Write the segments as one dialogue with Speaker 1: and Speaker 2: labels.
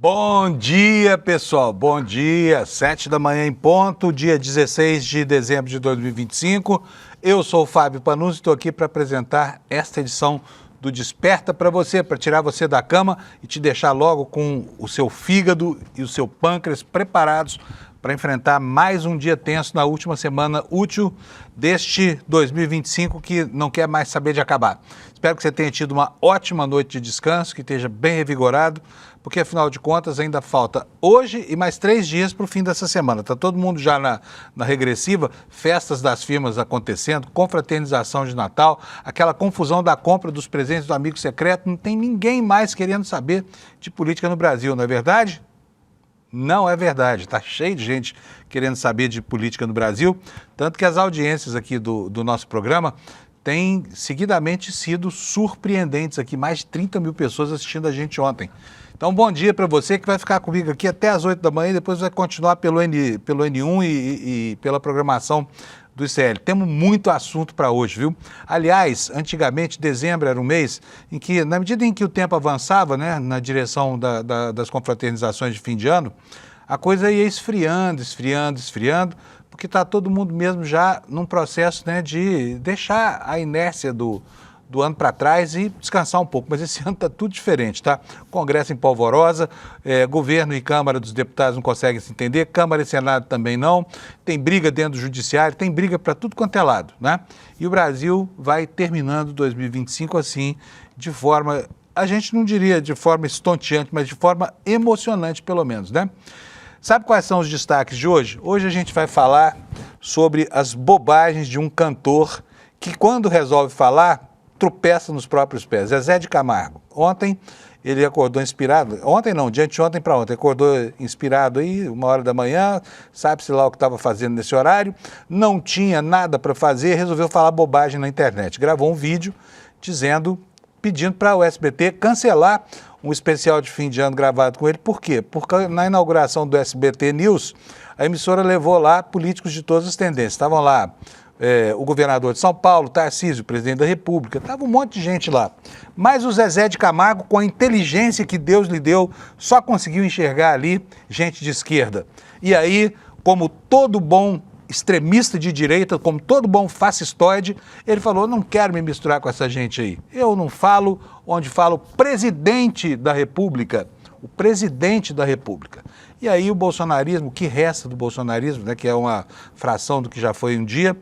Speaker 1: Bom dia, pessoal. Bom dia. 7 da manhã em ponto, dia 16 de dezembro de 2025. Eu sou o Fábio Panunzi e estou aqui para apresentar esta edição do Desperta para você, para tirar você da cama e te deixar logo com o seu fígado e o seu pâncreas preparados para enfrentar mais um dia tenso na última semana útil deste 2025 que não quer mais saber de acabar. Espero que você tenha tido uma ótima noite de descanso, que esteja bem revigorado, porque afinal de contas ainda falta hoje e mais 3 dias para o fim dessa semana. Está todo mundo já na regressiva, festas das firmas acontecendo, confraternização de Natal, aquela confusão da compra dos presentes do amigo secreto, não tem ninguém mais querendo saber de política no Brasil, não é verdade? Não é verdade, está cheio de gente querendo saber de política no Brasil, tanto que as audiências aqui do nosso programa têm seguidamente sido surpreendentes aqui, mais de 30 mil pessoas assistindo a gente ontem. Então, bom dia para você que vai ficar comigo aqui até as 8 da manhã e depois vai continuar pelo N1 e pela programação do ICL. Temos muito assunto para hoje, viu? Aliás, antigamente, dezembro era um mês em que, na medida em que o tempo avançava, né, na direção das confraternizações de fim de ano, a coisa ia esfriando, porque está todo mundo mesmo já num processo, né, de deixar a inércia do ano para trás e descansar um pouco, mas esse ano está tudo diferente, tá? Congresso em polvorosa, governo e Câmara dos Deputados não conseguem se entender, Câmara e Senado também não, tem briga dentro do Judiciário, tem briga para tudo quanto é lado, né? E o Brasil vai terminando 2025 assim, de forma, a gente não diria de forma estonteante, mas de forma emocionante pelo menos, né? Sabe quais são os destaques de hoje? Hoje a gente vai falar sobre as bobagens de um cantor que quando resolve falar, tropeça nos próprios pés. Zezé de Camargo. Ontem ele acordou inspirado, ontem não, de anteontem para ontem, acordou inspirado aí, 1h da manhã, sabe-se lá o que estava fazendo nesse horário, não tinha nada para fazer, resolveu falar bobagem na internet. Gravou um vídeo pedindo para o SBT cancelar um especial de fim de ano gravado com ele. Por quê? Porque na inauguração do SBT News, a emissora levou lá políticos de todas as tendências. Estavam lá o governador de São Paulo, Tarcísio, o presidente da República, estava um monte de gente lá. Mas o Zezé de Camargo, com a inteligência que Deus lhe deu, só conseguiu enxergar ali gente de esquerda. E aí, como todo bom extremista de direita, como todo bom fascistoide, ele falou, não quero me misturar com essa gente aí. Eu não falo onde fala o presidente da República, o presidente da República. E aí o bolsonarismo, o que resta do bolsonarismo, né, que é uma fração do que já foi um dia,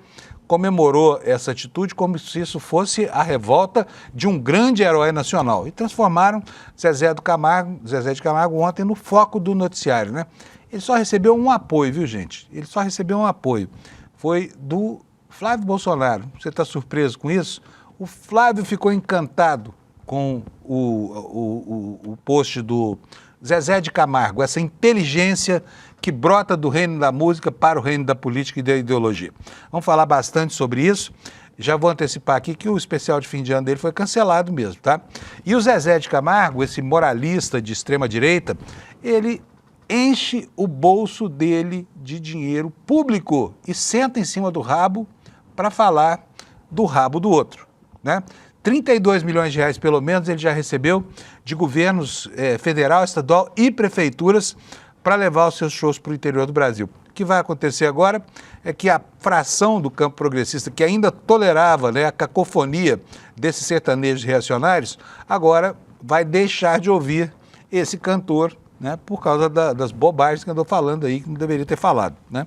Speaker 1: comemorou essa atitude como se isso fosse a revolta de um grande herói nacional. E transformaram Zezé de Camargo ontem no foco do noticiário, né? Ele só recebeu um apoio, viu, gente? Ele só recebeu um apoio. Foi do Flávio Bolsonaro. Você está surpreso com isso? O Flávio ficou encantado com o post do Zezé de Camargo, essa inteligência que brota do reino da música para o reino da política e da ideologia. Vamos falar bastante sobre isso. Já vou antecipar aqui que o especial de fim de ano dele foi cancelado mesmo, tá? E o Zezé de Camargo, esse moralista de extrema-direita, ele enche o bolso dele de dinheiro público e senta em cima do rabo para falar do rabo do outro, né? 32 milhões de reais, pelo menos, ele já recebeu de governos federal, estadual e prefeituras para levar os seus shows para o interior do Brasil. O que vai acontecer agora é que a fração do campo progressista, que ainda tolerava, né, a cacofonia desses sertanejos reacionários, agora vai deixar de ouvir esse cantor, né, por causa das bobagens que andou falando aí, que não deveria ter falado, né?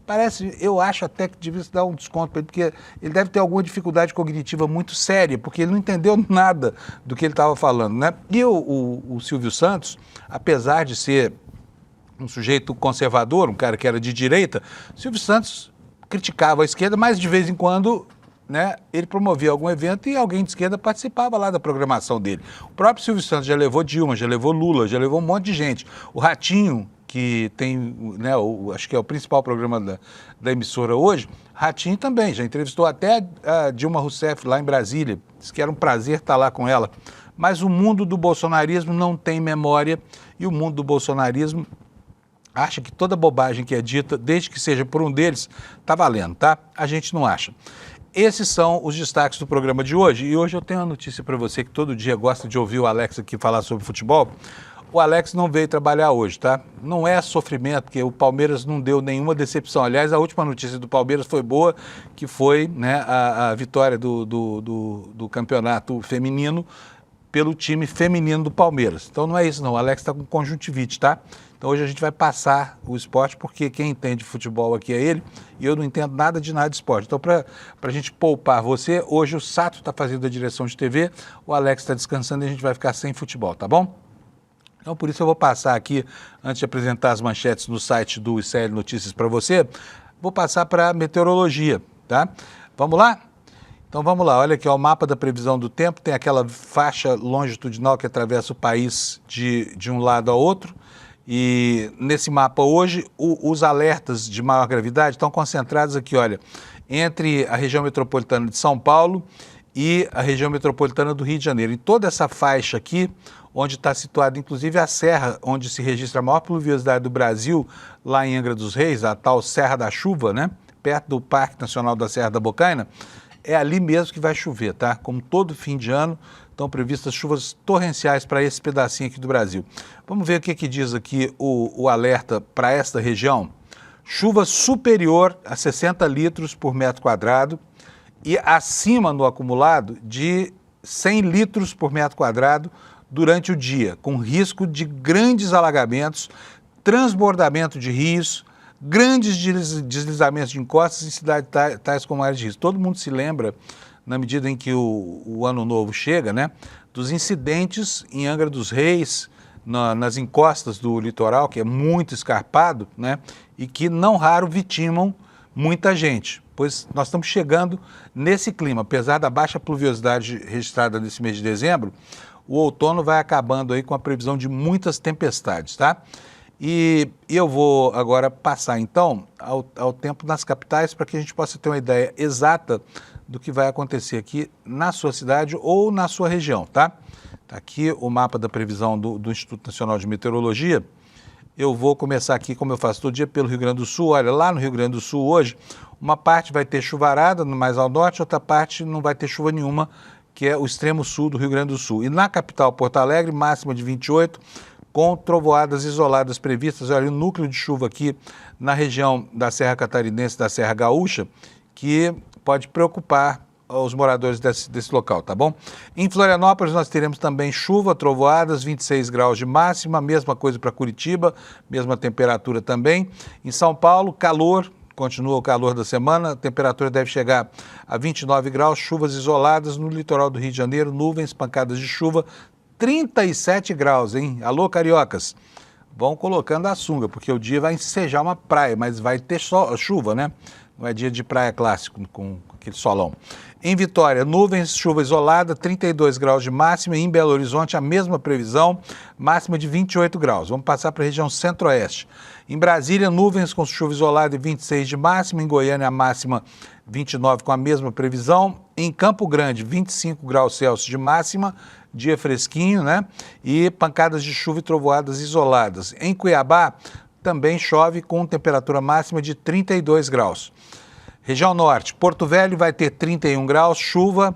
Speaker 1: Mas eu acho até que devia se dar um desconto para ele, porque ele deve ter alguma dificuldade cognitiva muito séria, porque ele não entendeu nada do que ele estava falando, né? E o Silvio Santos, apesar de ser um sujeito conservador, um cara que era de direita, Silvio Santos criticava a esquerda, mas de vez em quando, né, ele promovia algum evento e alguém de esquerda participava lá da programação dele. O próprio Silvio Santos já levou Dilma, já levou Lula, já levou um monte de gente. O Ratinho, que tem, né, acho que é o principal programa da emissora hoje, Ratinho também, já entrevistou até a Dilma Rousseff lá em Brasília, disse que era um prazer estar lá com ela. Mas o mundo do bolsonarismo não tem memória e o mundo do bolsonarismo acha que toda bobagem que é dita, desde que seja por um deles, está valendo, tá? A gente não acha. Esses são os destaques do programa de hoje. E hoje eu tenho uma notícia para você que todo dia gosta de ouvir o Alex aqui falar sobre futebol. O Alex não veio trabalhar hoje, tá? Não é sofrimento, porque o Palmeiras não deu nenhuma decepção. Aliás, a última notícia do Palmeiras foi boa, que foi, né, a vitória do campeonato feminino pelo time feminino do Palmeiras. Então não é isso não, o Alex está com conjuntivite, tá? Então hoje a gente vai passar o esporte, porque quem entende futebol aqui é ele, e eu não entendo nada de esporte. Então para a gente poupar você, hoje o Sato está fazendo a direção de TV, o Alex está descansando e a gente vai ficar sem futebol, tá bom? Então, por isso eu vou passar aqui, antes de apresentar as manchetes no site do ICL Notícias para você, vou passar para a meteorologia, tá? Vamos lá? Então, vamos lá. Olha aqui, ó, o mapa da previsão do tempo, tem aquela faixa longitudinal que atravessa o país de um lado ao outro, e nesse mapa hoje, os alertas de maior gravidade estão concentrados aqui, olha, entre a região metropolitana de São Paulo e a região metropolitana do Rio de Janeiro. Em toda essa faixa aqui, onde está situada inclusive a serra, onde se registra a maior pluviosidade do Brasil, lá em Angra dos Reis, a tal Serra da Chuva, né? Perto do Parque Nacional da Serra da Bocaina, é ali mesmo que vai chover, tá? Como todo fim de ano, estão previstas chuvas torrenciais para esse pedacinho aqui do Brasil. Vamos ver o que diz aqui o alerta para esta região. Chuva superior a 60 litros por metro quadrado e acima no acumulado de 100 litros por metro quadrado durante o dia, com risco de grandes alagamentos, transbordamento de rios, grandes deslizamentos de encostas em cidades tais como áreas de risco. Todo mundo se lembra, na medida em que o ano novo chega, né, dos incidentes em Angra dos Reis, nas encostas do litoral, que é muito escarpado, né, e que não raro vitimam muita gente, pois nós estamos chegando nesse clima. Apesar da baixa pluviosidade registrada nesse mês de dezembro, o outono vai acabando aí com a previsão de muitas tempestades, tá? E eu vou agora passar, então, ao tempo nas capitais para que a gente possa ter uma ideia exata do que vai acontecer aqui na sua cidade ou na sua região, tá? Tá aqui o mapa da previsão do Instituto Nacional de Meteorologia. Eu vou começar aqui, como eu faço todo dia, pelo Rio Grande do Sul. Olha, lá no Rio Grande do Sul hoje, uma parte vai ter chuvarada, mais ao norte, outra parte não vai ter chuva nenhuma, que é o extremo sul do Rio Grande do Sul. E na capital, Porto Alegre, máxima de 28, com trovoadas isoladas previstas. Olha, o núcleo de chuva aqui na região da Serra Catarinense, da Serra Gaúcha, que pode preocupar os moradores desse local, tá bom? Em Florianópolis nós teremos também chuva, trovoadas, 26 graus de máxima, mesma coisa para Curitiba, mesma temperatura também. Em São Paulo, calor. Continua o calor da semana, a temperatura deve chegar a 29 graus, chuvas isoladas no litoral do Rio de Janeiro, nuvens, pancadas de chuva, 37 graus, hein? Alô, cariocas, vão colocando a sunga, porque o dia vai ensejar uma praia, mas vai ter chuva, né? Não é dia de praia clássico, com aquele solão. Em Vitória, nuvens, chuva isolada, 32 graus de máxima. E em Belo Horizonte, a mesma previsão, máxima de 28 graus. Vamos passar para a região centro-oeste. Em Brasília, nuvens com chuva isolada e 26 de máxima. Em Goiânia, a máxima 29 com a mesma previsão. Em Campo Grande, 25 graus Celsius de máxima, dia fresquinho, né? E pancadas de chuva e trovoadas isoladas. Em Cuiabá, também chove com temperatura máxima de 32 graus. Região Norte, Porto Velho vai ter 31 graus, chuva,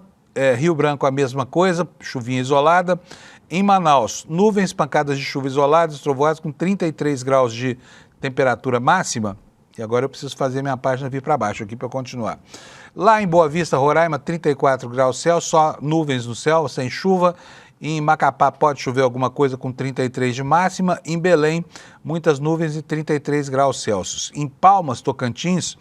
Speaker 1: Rio Branco a mesma coisa, chuvinha isolada. Em Manaus, nuvens, pancadas de chuva isoladas, trovoadas com 33 graus de temperatura máxima. E agora eu preciso fazer minha página vir para baixo aqui para eu continuar. Lá em Boa Vista, Roraima, 34 graus Celsius, só nuvens no céu, sem chuva. Em Macapá pode chover alguma coisa com 33 de máxima. Em Belém, muitas nuvens e 33 graus Celsius. Em Palmas, Tocantins,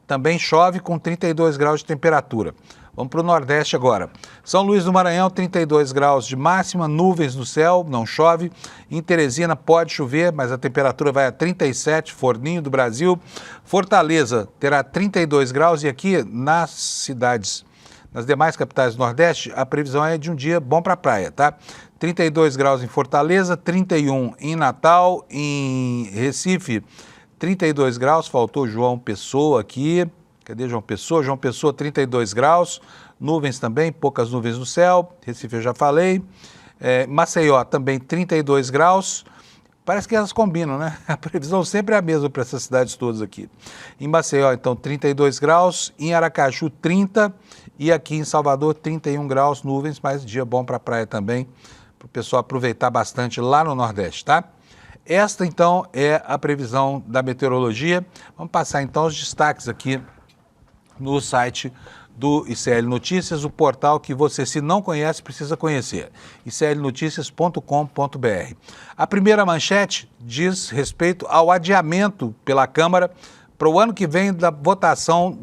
Speaker 1: também chove com 32 graus de temperatura. Vamos para o Nordeste agora. São Luís do Maranhão, 32 graus de máxima, nuvens no céu, não chove. Em Teresina pode chover, mas a temperatura vai a 37, Forninho do Brasil. Fortaleza terá 32 graus e aqui nas cidades, nas demais capitais do Nordeste, a previsão é de um dia bom para a praia, tá? 32 graus em Fortaleza, 31 em Natal, em Recife, 32 graus, faltou João Pessoa aqui. Cadê João Pessoa? João Pessoa, 32 graus, nuvens também, poucas nuvens no céu, Recife eu já falei. Maceió também 32 graus, parece que elas combinam, né? A previsão sempre é a mesma para essas cidades todas aqui. Em Maceió, então, 32 graus, em Aracaju, 30, e aqui em Salvador, 31 graus, nuvens, mas dia bom para a praia também, para o pessoal aproveitar bastante lá no Nordeste, tá? Esta, então, é a previsão da meteorologia. Vamos passar, então, os destaques aqui no site do ICL Notícias, o portal que você, se não conhece, precisa conhecer, iclnoticias.com.br. A primeira manchete diz respeito ao adiamento pela Câmara para o ano que vem da votação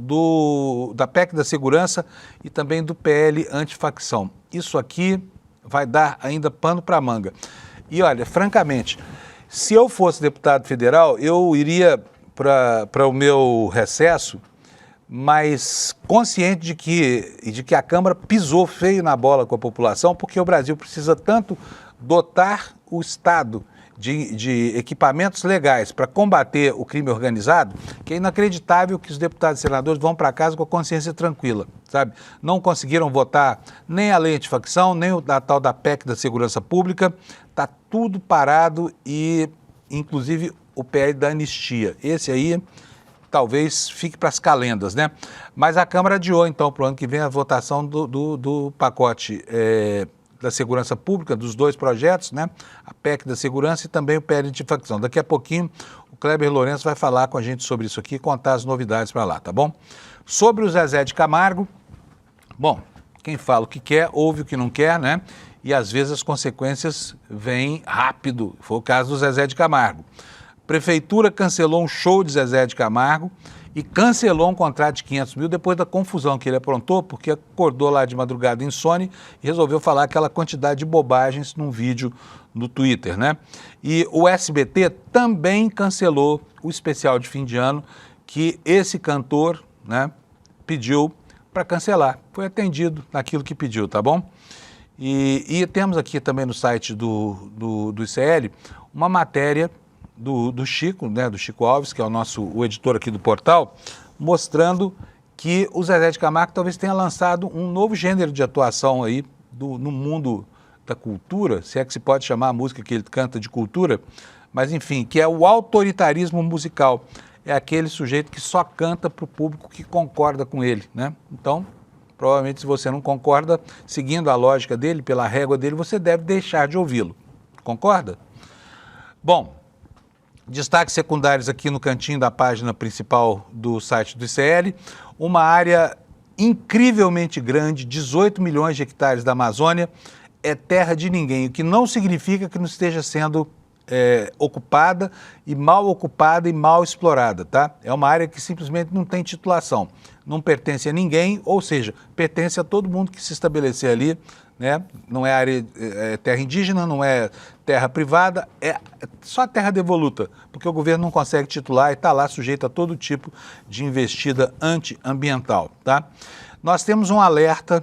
Speaker 1: da PEC da Segurança e também do PL antifacção. Isso aqui vai dar ainda pano para manga. E olha, francamente, se eu fosse deputado federal, eu iria para o meu recesso, mas consciente de que a Câmara pisou feio na bola com a população, porque o Brasil precisa tanto dotar o Estado de equipamentos legais para combater o crime organizado, que é inacreditável que os deputados e senadores vão para casa com a consciência tranquila, sabe? Não conseguiram votar nem a lei antifacção, nem a tal da PEC da Segurança Pública, está tudo parado e, inclusive, o PL da anistia. Esse aí talvez fique para as calendas, né? Mas a Câmara adiou, então, para o ano que vem a votação do pacote da segurança pública, dos dois projetos, né? A PEC da segurança e também o PL antifacção. Daqui a pouquinho o Kleber Lourenço vai falar com a gente sobre isso aqui e contar as novidades para lá, tá bom? Sobre o Zezé de Camargo, bom, quem fala o que quer, ouve o que não quer, né? E às vezes as consequências vêm rápido. Foi o caso do Zezé de Camargo. Prefeitura cancelou um show de Zezé de Camargo e cancelou um contrato de 500 mil depois da confusão que ele aprontou, porque acordou lá de madrugada insone e resolveu falar aquela quantidade de bobagens num vídeo no Twitter, né? E o SBT também cancelou o especial de fim de ano que esse cantor, né, pediu para cancelar. Foi atendido naquilo que pediu, tá bom? E temos aqui também no site do ICL uma matéria do Chico, né, do Chico Alves, que é o editor aqui do portal, mostrando que o Zezé de Camargo talvez tenha lançado um novo gênero de atuação aí no mundo da cultura, se é que se pode chamar a música que ele canta de cultura, mas enfim, que é o autoritarismo musical. É aquele sujeito que só canta para o público que concorda com ele, né? Então, provavelmente se você não concorda, seguindo a lógica dele, pela régua dele, você deve deixar de ouvi-lo. Concorda? Bom, destaques secundários aqui no cantinho da página principal do site do ICL. Uma área incrivelmente grande, 18 milhões de hectares da Amazônia, é terra de ninguém, o que não significa que não esteja sendo ocupada e mal explorada, tá? É uma área que simplesmente não tem titulação, não pertence a ninguém, ou seja, pertence a todo mundo que se estabelecer ali, né? Não é área, terra indígena, não é terra privada, é só terra devoluta, porque o governo não consegue titular e está lá sujeito a todo tipo de investida antiambiental, tá? Nós temos um alerta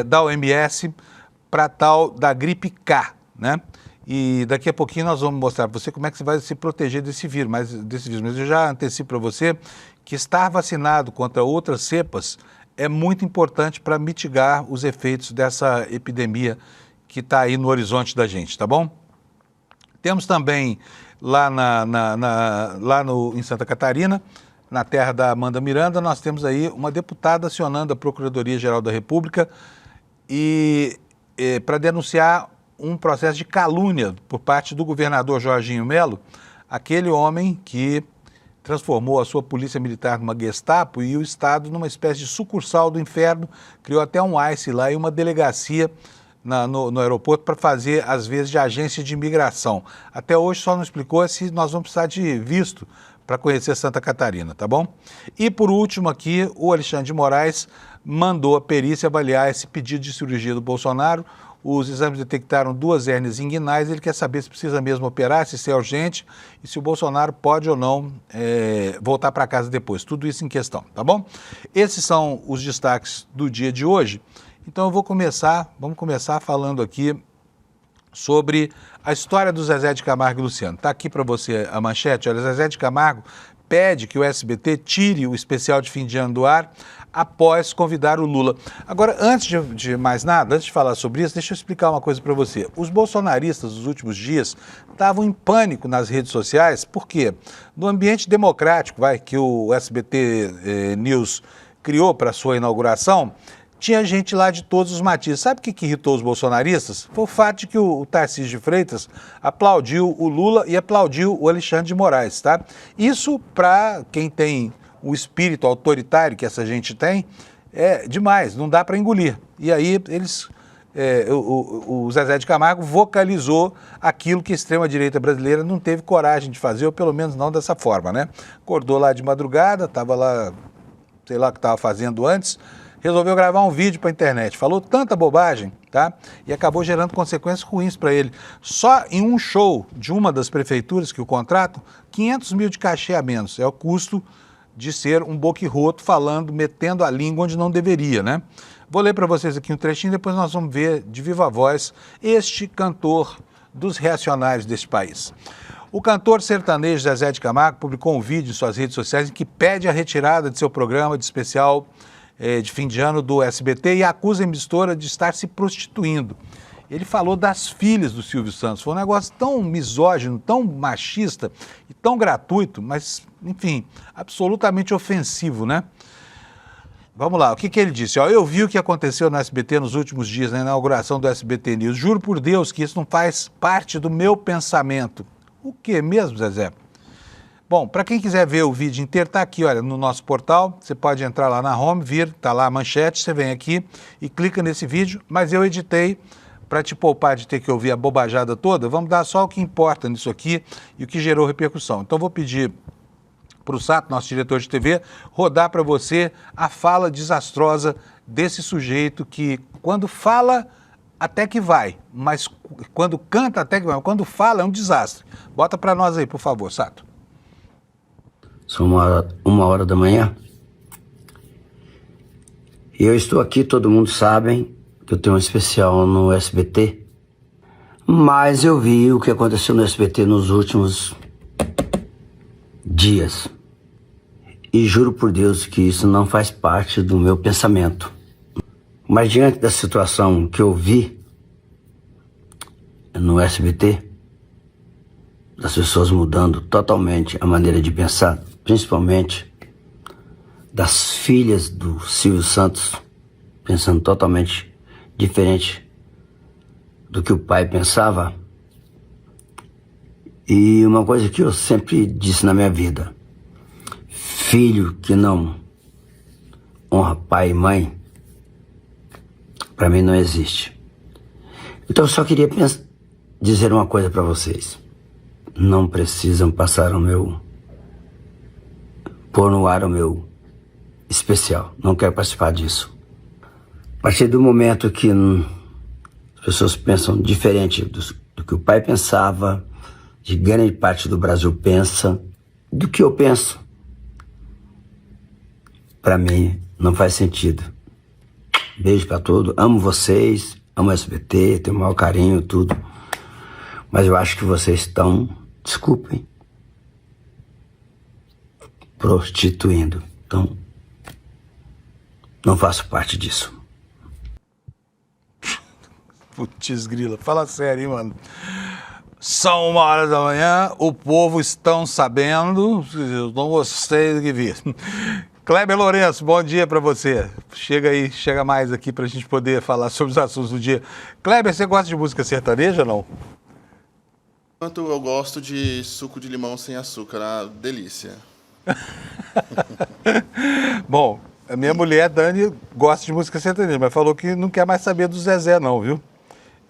Speaker 1: da OMS para tal da gripe K, né? E daqui a pouquinho nós vamos mostrar para você como é que você vai se proteger desse vírus, mas eu já antecipo para você que estar vacinado contra outras cepas é muito importante para mitigar os efeitos dessa epidemia que está aí no horizonte da gente, tá bom? Temos também lá em Santa Catarina, na terra da Amanda Miranda, nós temos aí uma deputada acionando a Procuradoria-Geral da República para denunciar um processo de calúnia por parte do governador Jorginho Melo, aquele homem que transformou a sua polícia militar numa Gestapo e o Estado numa espécie de sucursal do inferno, criou até um ICE lá e uma delegacia no aeroporto para fazer, às vezes, de agência de imigração. Até hoje só não explicou se nós vamos precisar de visto para conhecer Santa Catarina, tá bom? E por último aqui, o Alexandre de Moraes mandou a perícia avaliar esse pedido de cirurgia do Bolsonaro. Os exames detectaram 2 hérnias inguinais, ele quer saber se precisa mesmo operar, se isso é urgente e se o Bolsonaro pode ou não voltar para casa depois. Tudo isso em questão, tá bom? Esses são os destaques do dia de hoje. Então vamos começar falando aqui sobre a história do Zezé de Camargo e Luciano. Está aqui para você a manchete. Olha, Zezé de Camargo pede que o SBT tire o especial de fim de ano do ar após convidar o Lula. Agora, antes de mais nada, antes de falar sobre isso, deixa eu explicar uma coisa para você. Os bolsonaristas, nos últimos dias, estavam em pânico nas redes sociais, porque no ambiente democrático que o SBT News criou para sua inauguração, tinha gente lá de todos os matizes. Sabe o que irritou os bolsonaristas? Foi o fato de que o Tarcísio de Freitas aplaudiu o Lula e aplaudiu o Alexandre de Moraes, tá? Isso, para quem tem o espírito autoritário que essa gente tem, é demais, não dá para engolir. E aí eles... o Zezé de Camargo vocalizou aquilo que a extrema-direita brasileira não teve coragem de fazer, ou pelo menos não dessa forma, né? Acordou lá de madrugada, estava lá, sei lá o que estava fazendo antes, resolveu gravar um vídeo para a internet. Falou tanta bobagem, tá? E acabou gerando consequências ruins para ele. Só em um show de uma das prefeituras que o contratam, 500 mil de cachê a menos. É o custo de ser um boquirroto falando, metendo a língua onde não deveria, né? Vou ler para vocês aqui um trechinho, depois nós vamos ver de viva voz este cantor dos reacionários deste país. O cantor sertanejo Zezé de Camargo publicou um vídeo em suas redes sociais em que pede a retirada de seu programa de especial de fim de ano do SBT e acusa a emissora de estar se prostituindo. Ele falou das filhas do Silvio Santos. Foi um negócio tão misógino, tão machista e tão gratuito, mas, enfim, absolutamente ofensivo, né? Vamos lá, o que ele disse? Ó, eu vi o que aconteceu no SBT nos últimos dias, na inauguração do SBT News. Juro por Deus que isso não faz parte do meu pensamento. O que mesmo, Zezé? Bom, para quem quiser ver o vídeo inteiro, tá aqui, olha, no nosso portal. Você pode entrar lá na home, tá lá a manchete, você vem aqui e clica nesse vídeo, mas eu editei para te poupar de ter que ouvir a bobajada toda. Vamos dar só o que importa nisso aqui e o que gerou repercussão. Então vou pedir para o Sato, nosso diretor de TV, rodar para você a fala desastrosa desse sujeito que, quando fala, até que vai, mas quando canta, até que vai, mas quando fala, é um desastre. Bota para nós aí, por favor, Sato.
Speaker 2: São uma hora da manhã. E eu estou aqui, todo mundo sabe que eu tenho um especial no SBT, mas eu vi o que aconteceu no SBT nos últimos dias. E juro por Deus que isso não faz parte do meu pensamento. Mas diante da situação que eu vi no SBT, das pessoas mudando totalmente a maneira de pensar, principalmente das filhas do Silvio Santos, pensando totalmente diferente do que o pai pensava. E uma coisa que eu sempre disse na minha vida: filho que não honra pai e mãe, para mim não existe. Então eu só queria dizer uma coisa para vocês: não precisam pôr no ar o meu especial. Não quero participar disso. A partir do momento que as pessoas pensam diferente do que o pai pensava, de grande parte do Brasil pensa, do que eu penso, para mim não faz sentido. Beijo para todos, amo vocês, amo o SBT, tenho o maior carinho, tudo. Mas eu acho que vocês estão, desculpem, prostituindo. Então, não faço parte disso.
Speaker 1: Putz grila, fala sério, hein, mano. São 1h da manhã, o povo estão sabendo, eu não gostei do que vi. Kleber Lourenço, bom dia para você. Chega aí, chega mais aqui para a gente poder falar sobre os assuntos do dia. Kleber, você gosta de música sertaneja ou não?
Speaker 3: Enquanto eu gosto de suco de limão sem açúcar, uma delícia.
Speaker 1: Bom, a minha mulher, Dani, gosta de música sertaneja, mas falou que não quer mais saber do Zezé não, viu?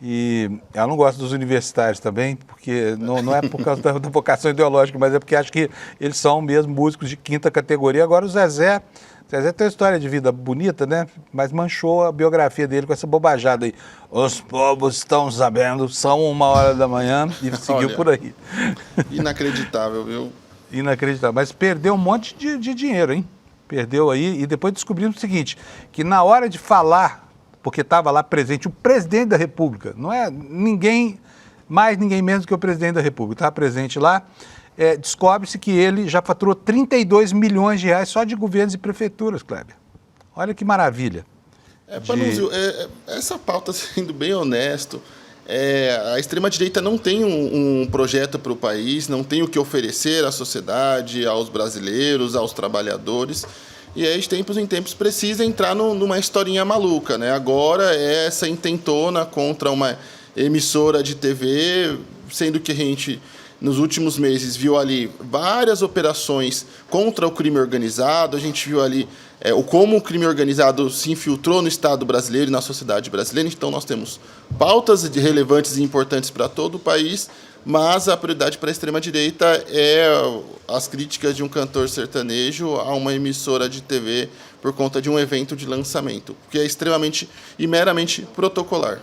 Speaker 1: E ela não gosta dos universitários também, porque não é por causa da vocação ideológica, mas é porque acho que eles são mesmo músicos de quinta categoria. Agora o Zezé tem uma história de vida bonita, né? Mas manchou a biografia dele com essa bobajada aí. Os povos estão sabendo, são 1h da manhã e seguiu por aí.
Speaker 3: Inacreditável, viu?
Speaker 1: Inacreditável. Mas perdeu um monte de dinheiro, hein? Perdeu aí e depois descobrimos o seguinte, que na hora de falar, porque estava lá presente o presidente da República, não é ninguém menos que o presidente da República, estava presente lá, descobre-se que ele já faturou 32 milhões de reais só de governos e prefeituras, Kleber. Olha que maravilha.
Speaker 3: Panunzio, essa pauta, sendo bem honesto, a extrema-direita não tem um projeto para o país, não tem o que oferecer à sociedade, aos brasileiros, aos trabalhadores. e aí de tempos em tempos precisa entrar numa historinha maluca, né? Agora é essa intentona contra uma emissora de TV, sendo que a gente, nos últimos meses, viu ali várias operações contra o crime organizado, a gente viu ali como o crime organizado se infiltrou no Estado brasileiro e na sociedade brasileira. Então, nós temos pautas relevantes e importantes para todo o país, mas a prioridade para a extrema-direita é as críticas de um cantor sertanejo a uma emissora de TV por conta de um evento de lançamento, que é extremamente e meramente protocolar.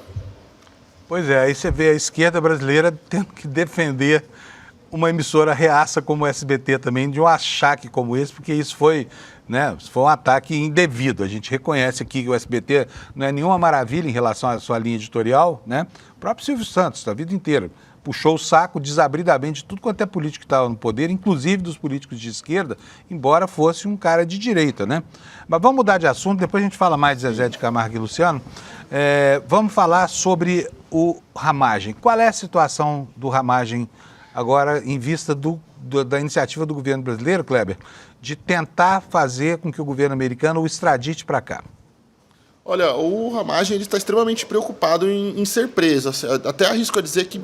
Speaker 1: Pois é, aí você vê a esquerda brasileira tendo que defender uma emissora reaça como o SBT também, de um achaque como esse, porque isso foi, né, foi um ataque indevido. A gente reconhece aqui que o SBT não é nenhuma maravilha em relação à sua linha editorial, né? O próprio Silvio Santos, a vida inteira, puxou o saco desabridamente de tudo quanto é político que estava no poder, inclusive dos políticos de esquerda, embora fosse um cara de direita, né? Mas vamos mudar de assunto, depois a gente fala mais de Zezé de Camargo e Luciano. Vamos falar sobre o Ramagem. Qual é a situação do Ramagem agora em vista da iniciativa do governo brasileiro, Kleber, de tentar fazer com que o governo americano o extradite para cá?
Speaker 3: Olha, o Ramagem está extremamente preocupado em ser preso. Até arrisco a dizer que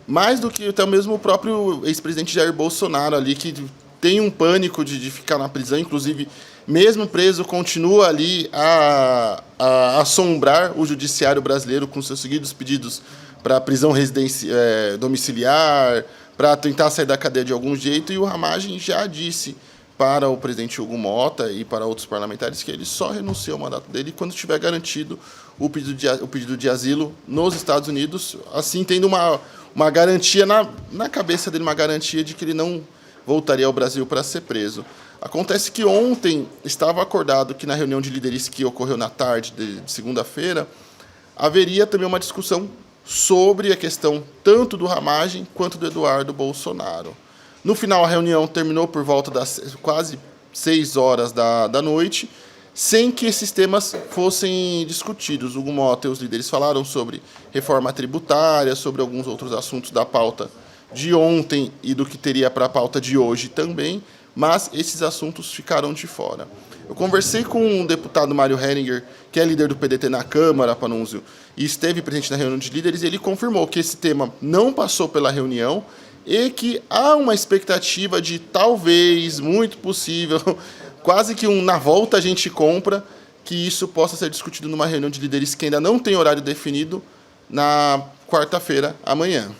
Speaker 3: mais do que até mesmo o próprio ex-presidente Jair Bolsonaro ali, que tem um pânico de ficar na prisão, inclusive, mesmo preso, continua ali a assombrar o judiciário brasileiro com seus seguidos pedidos para prisão domiciliar, para tentar sair da cadeia de algum jeito, e o Ramagem já disse para o presidente Hugo Motta e para outros parlamentares que ele só renuncia ao mandato dele quando tiver garantido o pedido de asilo nos Estados Unidos, assim tendo uma garantia na cabeça dele, uma garantia de que ele não voltaria ao Brasil para ser preso. Acontece que ontem estava acordado que na reunião de líderes que ocorreu na tarde de segunda-feira, haveria também uma discussão sobre a questão tanto do Ramagem quanto do Eduardo Bolsonaro. No final, a reunião terminou por volta das quase 6 horas da noite, sem que esses temas fossem discutidos. O Hugo Motta e os líderes falaram sobre reforma tributária, sobre alguns outros assuntos da pauta de ontem e do que teria para a pauta de hoje também, mas esses assuntos ficaram de fora. Eu conversei com o deputado Mário Heringer, que é líder do PDT na Câmara, Panunzio, e esteve presente na reunião de líderes, e ele confirmou que esse tema não passou pela reunião e que há uma expectativa de talvez, muito possível, quase que na volta a gente compra, que isso possa ser discutido numa reunião de líderes que ainda não tem horário definido na quarta-feira, amanhã.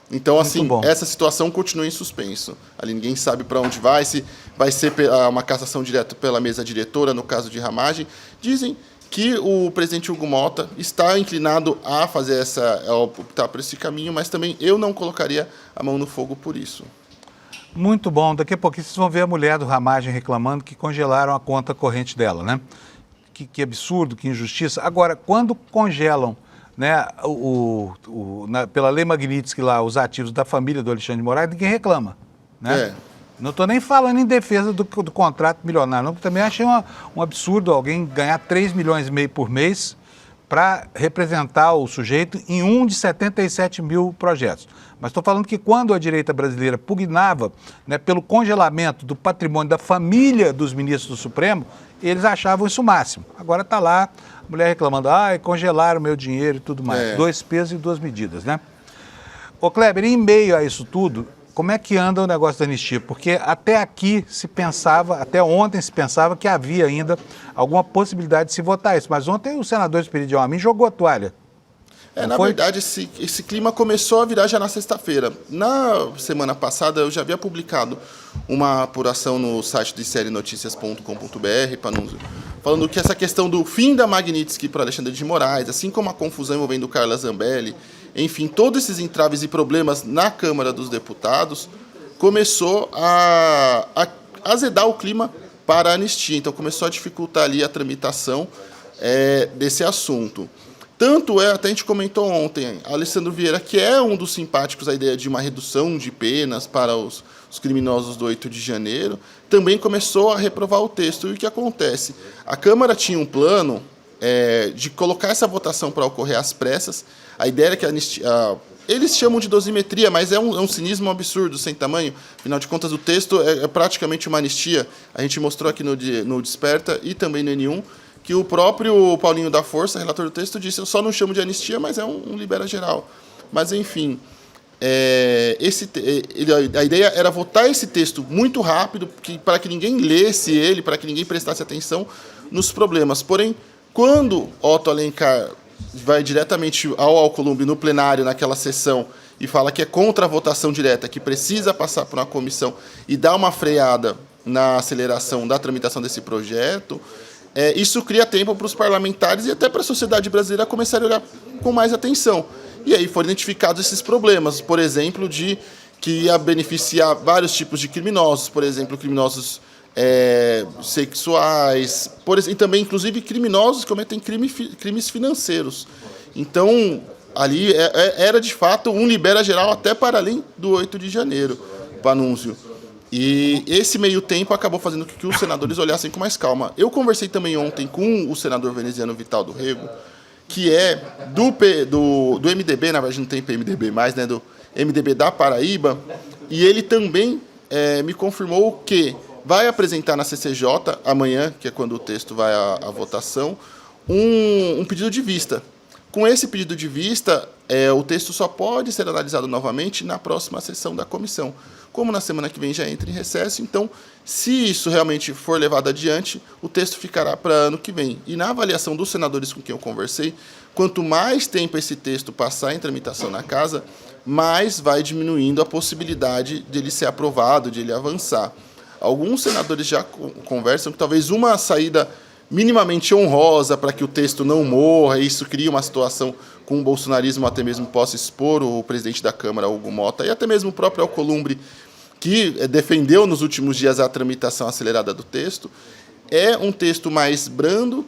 Speaker 3: Então, assim, essa situação continua em suspenso. Ali ninguém sabe para onde vai, se vai ser uma cassação direta pela mesa diretora, no caso de Ramagem. Dizem que o presidente Hugo Motta está inclinado a fazer optar por esse caminho, mas também eu não colocaria a mão no fogo por isso.
Speaker 1: Muito bom. Daqui a pouquinho vocês vão ver a mulher do Ramagem reclamando que congelaram a conta corrente dela, né? Que absurdo, que injustiça. Agora, quando congelam, né, pela lei Magnitsky lá, os ativos da família do Alexandre de Moraes, ninguém reclama, né? Não estou nem falando em defesa do contrato milionário, não, porque também achei um absurdo alguém ganhar 3,5 milhões por mês para representar o sujeito em um de 77 mil projetos. Mas estou falando que quando a direita brasileira pugnava, né, pelo congelamento do patrimônio da família dos ministros do Supremo, eles achavam isso o máximo. Agora está lá a mulher reclamando, congelaram meu dinheiro e tudo mais. 2 pesos e 2 medidas, né? Ô Kleber, em meio a isso tudo, como é que anda o negócio da anistia? Porque até aqui se pensava, até ontem se pensava que havia ainda alguma possibilidade de se votar isso. Mas ontem o senador Esperidião Amin jogou a toalha.
Speaker 3: Na verdade, esse clima começou a virar já na sexta-feira. Na semana passada, eu já havia publicado uma apuração no site de serienoticias.com.br, Panunzio, falando que essa questão do fim da Magnitsky para Alexandre de Moraes, assim como a confusão envolvendo Carla Zambelli, enfim, todos esses entraves e problemas na Câmara dos Deputados, começou a azedar o clima para a anistia. Então, começou a dificultar ali a tramitação desse assunto. Tanto até a gente comentou ontem, Alessandro Vieira, que é um dos simpáticos à ideia de uma redução de penas para os criminosos do 8 de janeiro, também começou a reprovar o texto. E o que acontece? A Câmara tinha um plano de colocar essa votação para ocorrer às pressas. A ideia era que eles chamam de dosimetria, mas é um cinismo absurdo, sem tamanho. Afinal de contas, o texto é praticamente uma anistia. A gente mostrou aqui no Desperta e também no N1, que o próprio Paulinho da Força, relator do texto, disse: eu só não chamo de anistia, mas é um libera geral. Mas, enfim, a ideia era votar esse texto muito rápido, para que ninguém lesse ele, para que ninguém prestasse atenção nos problemas. Porém, quando Otto Alencar vai diretamente ao Alcolumbre no plenário, naquela sessão, e fala que é contra a votação direta, que precisa passar por uma comissão e dá uma freada na aceleração da tramitação desse projeto, isso cria tempo para os parlamentares e até para a sociedade brasileira começarem a olhar com mais atenção. E aí foram identificados esses problemas, por exemplo, de que ia beneficiar vários tipos de criminosos, por exemplo, criminosos sexuais, e também, inclusive, criminosos que cometem crimes financeiros. Então, ali era, de fato, um libera geral até para além do 8 de janeiro, Panunzio. E esse meio tempo acabou fazendo com que os senadores olhassem com mais calma. Eu conversei também ontem com o senador veneziano Vital do Rego, que é do MDB, na verdade não tem PMDB mais, né, do MDB da Paraíba, e ele também me confirmou que vai apresentar na CCJ amanhã, que é quando o texto vai à votação, um pedido de vista. Com esse pedido de vista, o texto só pode ser analisado novamente na próxima sessão da comissão. Como na semana que vem já entra em recesso, então, se isso realmente for levado adiante, o texto ficará para ano que vem. E na avaliação dos senadores com quem eu conversei, quanto mais tempo esse texto passar em tramitação na casa, mais vai diminuindo a possibilidade de ele ser aprovado, de ele avançar. Alguns senadores já conversam que talvez uma saída minimamente honrosa para que o texto não morra, e isso cria uma situação com o bolsonarismo até mesmo possa expor o presidente da Câmara, Hugo Mota, e até mesmo o próprio Alcolumbre, que defendeu nos últimos dias a tramitação acelerada do texto, é um texto mais brando,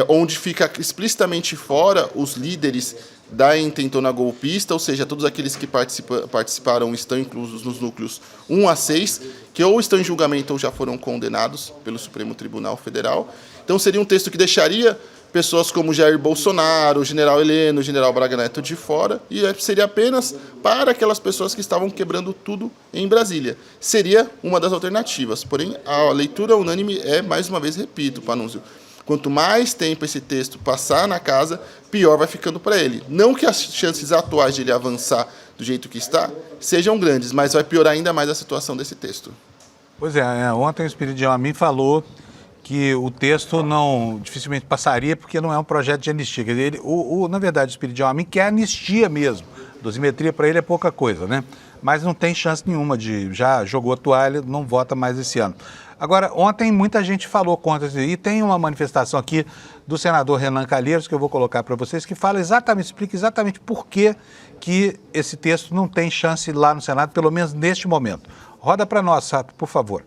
Speaker 3: onde fica explicitamente fora os líderes da intentona golpista, ou seja, todos aqueles que participaram estão inclusos nos núcleos 1 a 6, que ou estão em julgamento ou já foram condenados pelo Supremo Tribunal Federal. Então seria um texto que deixaria pessoas como Jair Bolsonaro, o general Heleno, o general Braga Neto de fora, e seria apenas para aquelas pessoas que estavam quebrando tudo em Brasília. Seria uma das alternativas, porém a leitura unânime mais uma vez, repito, Panunzio, quanto mais tempo esse texto passar na casa, pior vai ficando para ele. Não que as chances atuais de ele avançar do jeito que está sejam grandes, mas vai piorar ainda mais a situação desse texto.
Speaker 1: Pois ontem o Espiridião a mim falou que o texto dificilmente passaria porque não é um projeto de anistia. Quer dizer, na verdade, o Espiridião a mim quer anistia mesmo. Dosimetria para ele é pouca coisa, né? Mas não tem chance nenhuma já jogou a toalha, não vota mais esse ano. Agora, ontem muita gente falou contra isso, e tem uma manifestação aqui do senador Renan Calheiros, que eu vou colocar para vocês, que explica exatamente por que esse texto não tem chance lá no Senado, pelo menos neste momento. Roda para nós, Sato, por favor.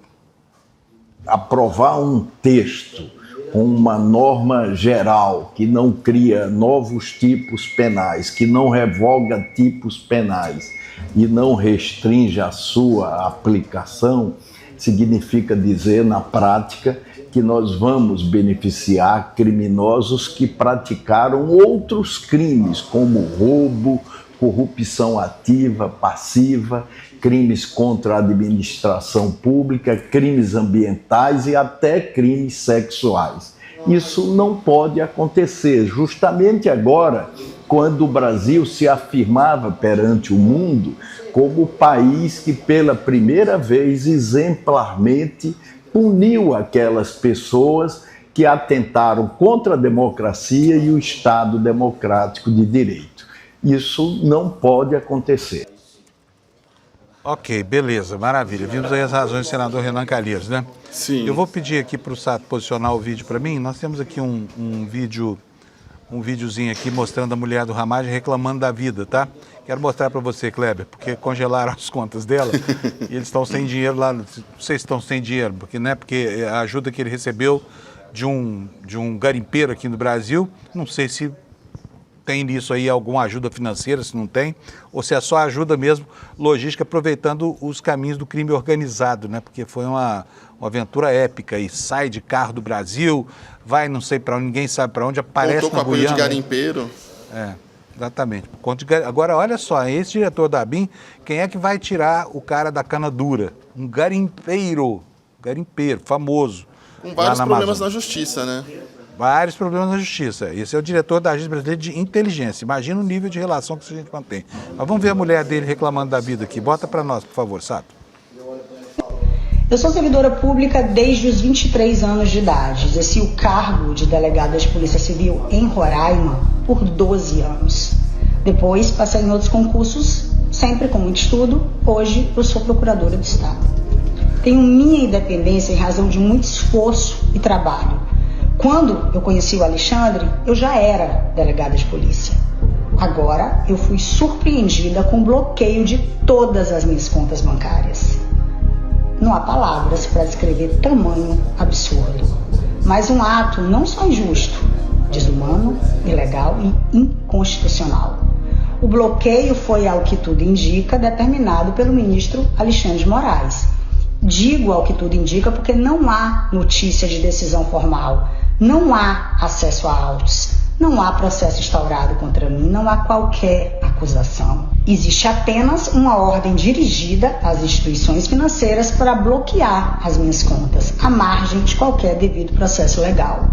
Speaker 4: Aprovar um texto com uma norma geral que não cria novos tipos penais, que não revoga tipos penais e não restringe a sua aplicação, significa dizer, na prática, que nós vamos beneficiar criminosos que praticaram outros crimes, como roubo, corrupção ativa, passiva, crimes contra a administração pública, crimes ambientais e até crimes sexuais. Isso não pode acontecer, justamente agora, quando o Brasil se afirmava perante o mundo como o país que pela primeira vez exemplarmente puniu aquelas pessoas que atentaram contra a democracia e o Estado democrático de direito. Isso não pode acontecer.
Speaker 1: Ok, beleza, maravilha. Vimos aí as razões do senador Renan Calheiros, né?
Speaker 3: Sim.
Speaker 1: Eu vou pedir aqui para o Sato posicionar o vídeo para mim. Nós temos aqui um videozinho aqui mostrando a mulher do Ramagem reclamando da vida, tá? Quero mostrar para você, Kleber, porque congelaram as contas dela e eles estão sem dinheiro lá. Não sei se estão sem dinheiro, porque a ajuda que ele recebeu de um garimpeiro aqui no Brasil, não sei se tem nisso aí alguma ajuda financeira, se não tem, ou se é só ajuda mesmo logística, aproveitando os caminhos do crime organizado, né? Porque foi uma aventura épica e sai de carro do Brasil, vai não sei para onde, ninguém sabe para onde, aparece
Speaker 3: voltou
Speaker 1: na
Speaker 3: com apoio
Speaker 1: Guiana.
Speaker 3: de garimpeiro.
Speaker 1: Exatamente. Agora, olha só, esse diretor da ABIN, quem é que vai tirar o cara da cana dura? Um garimpeiro famoso.
Speaker 3: Com vários problemas na justiça, né?
Speaker 1: Vários problemas na justiça. Esse é o diretor da Agência Brasileira de Inteligência. Imagina o nível de relação que a gente mantém. Mas vamos ver a mulher dele reclamando da vida aqui. Bota para nós, por favor, sabe?
Speaker 5: Eu sou servidora pública desde os 23 anos de idade. Exerci o cargo de delegada de Polícia Civil em Roraima por 12 anos. Depois passei em outros concursos, sempre com muito estudo. Hoje eu sou procuradora do Estado. Tenho minha independência em razão de muito esforço e trabalho. Quando eu conheci o Alexandre, eu já era delegada de polícia. Agora eu fui surpreendida com o bloqueio de todas as minhas contas bancárias. Não há palavras para descrever tamanho absurdo, mas um ato não só injusto, desumano, ilegal e inconstitucional. O bloqueio foi, ao que tudo indica, determinado pelo ministro Alexandre de Moraes. Digo ao que tudo indica porque não há notícia de decisão formal, não há acesso a autos, não há processo instaurado contra mim, não há qualquer acusação. Existe apenas uma ordem dirigida às instituições financeiras para bloquear as minhas contas, à margem de qualquer devido processo legal.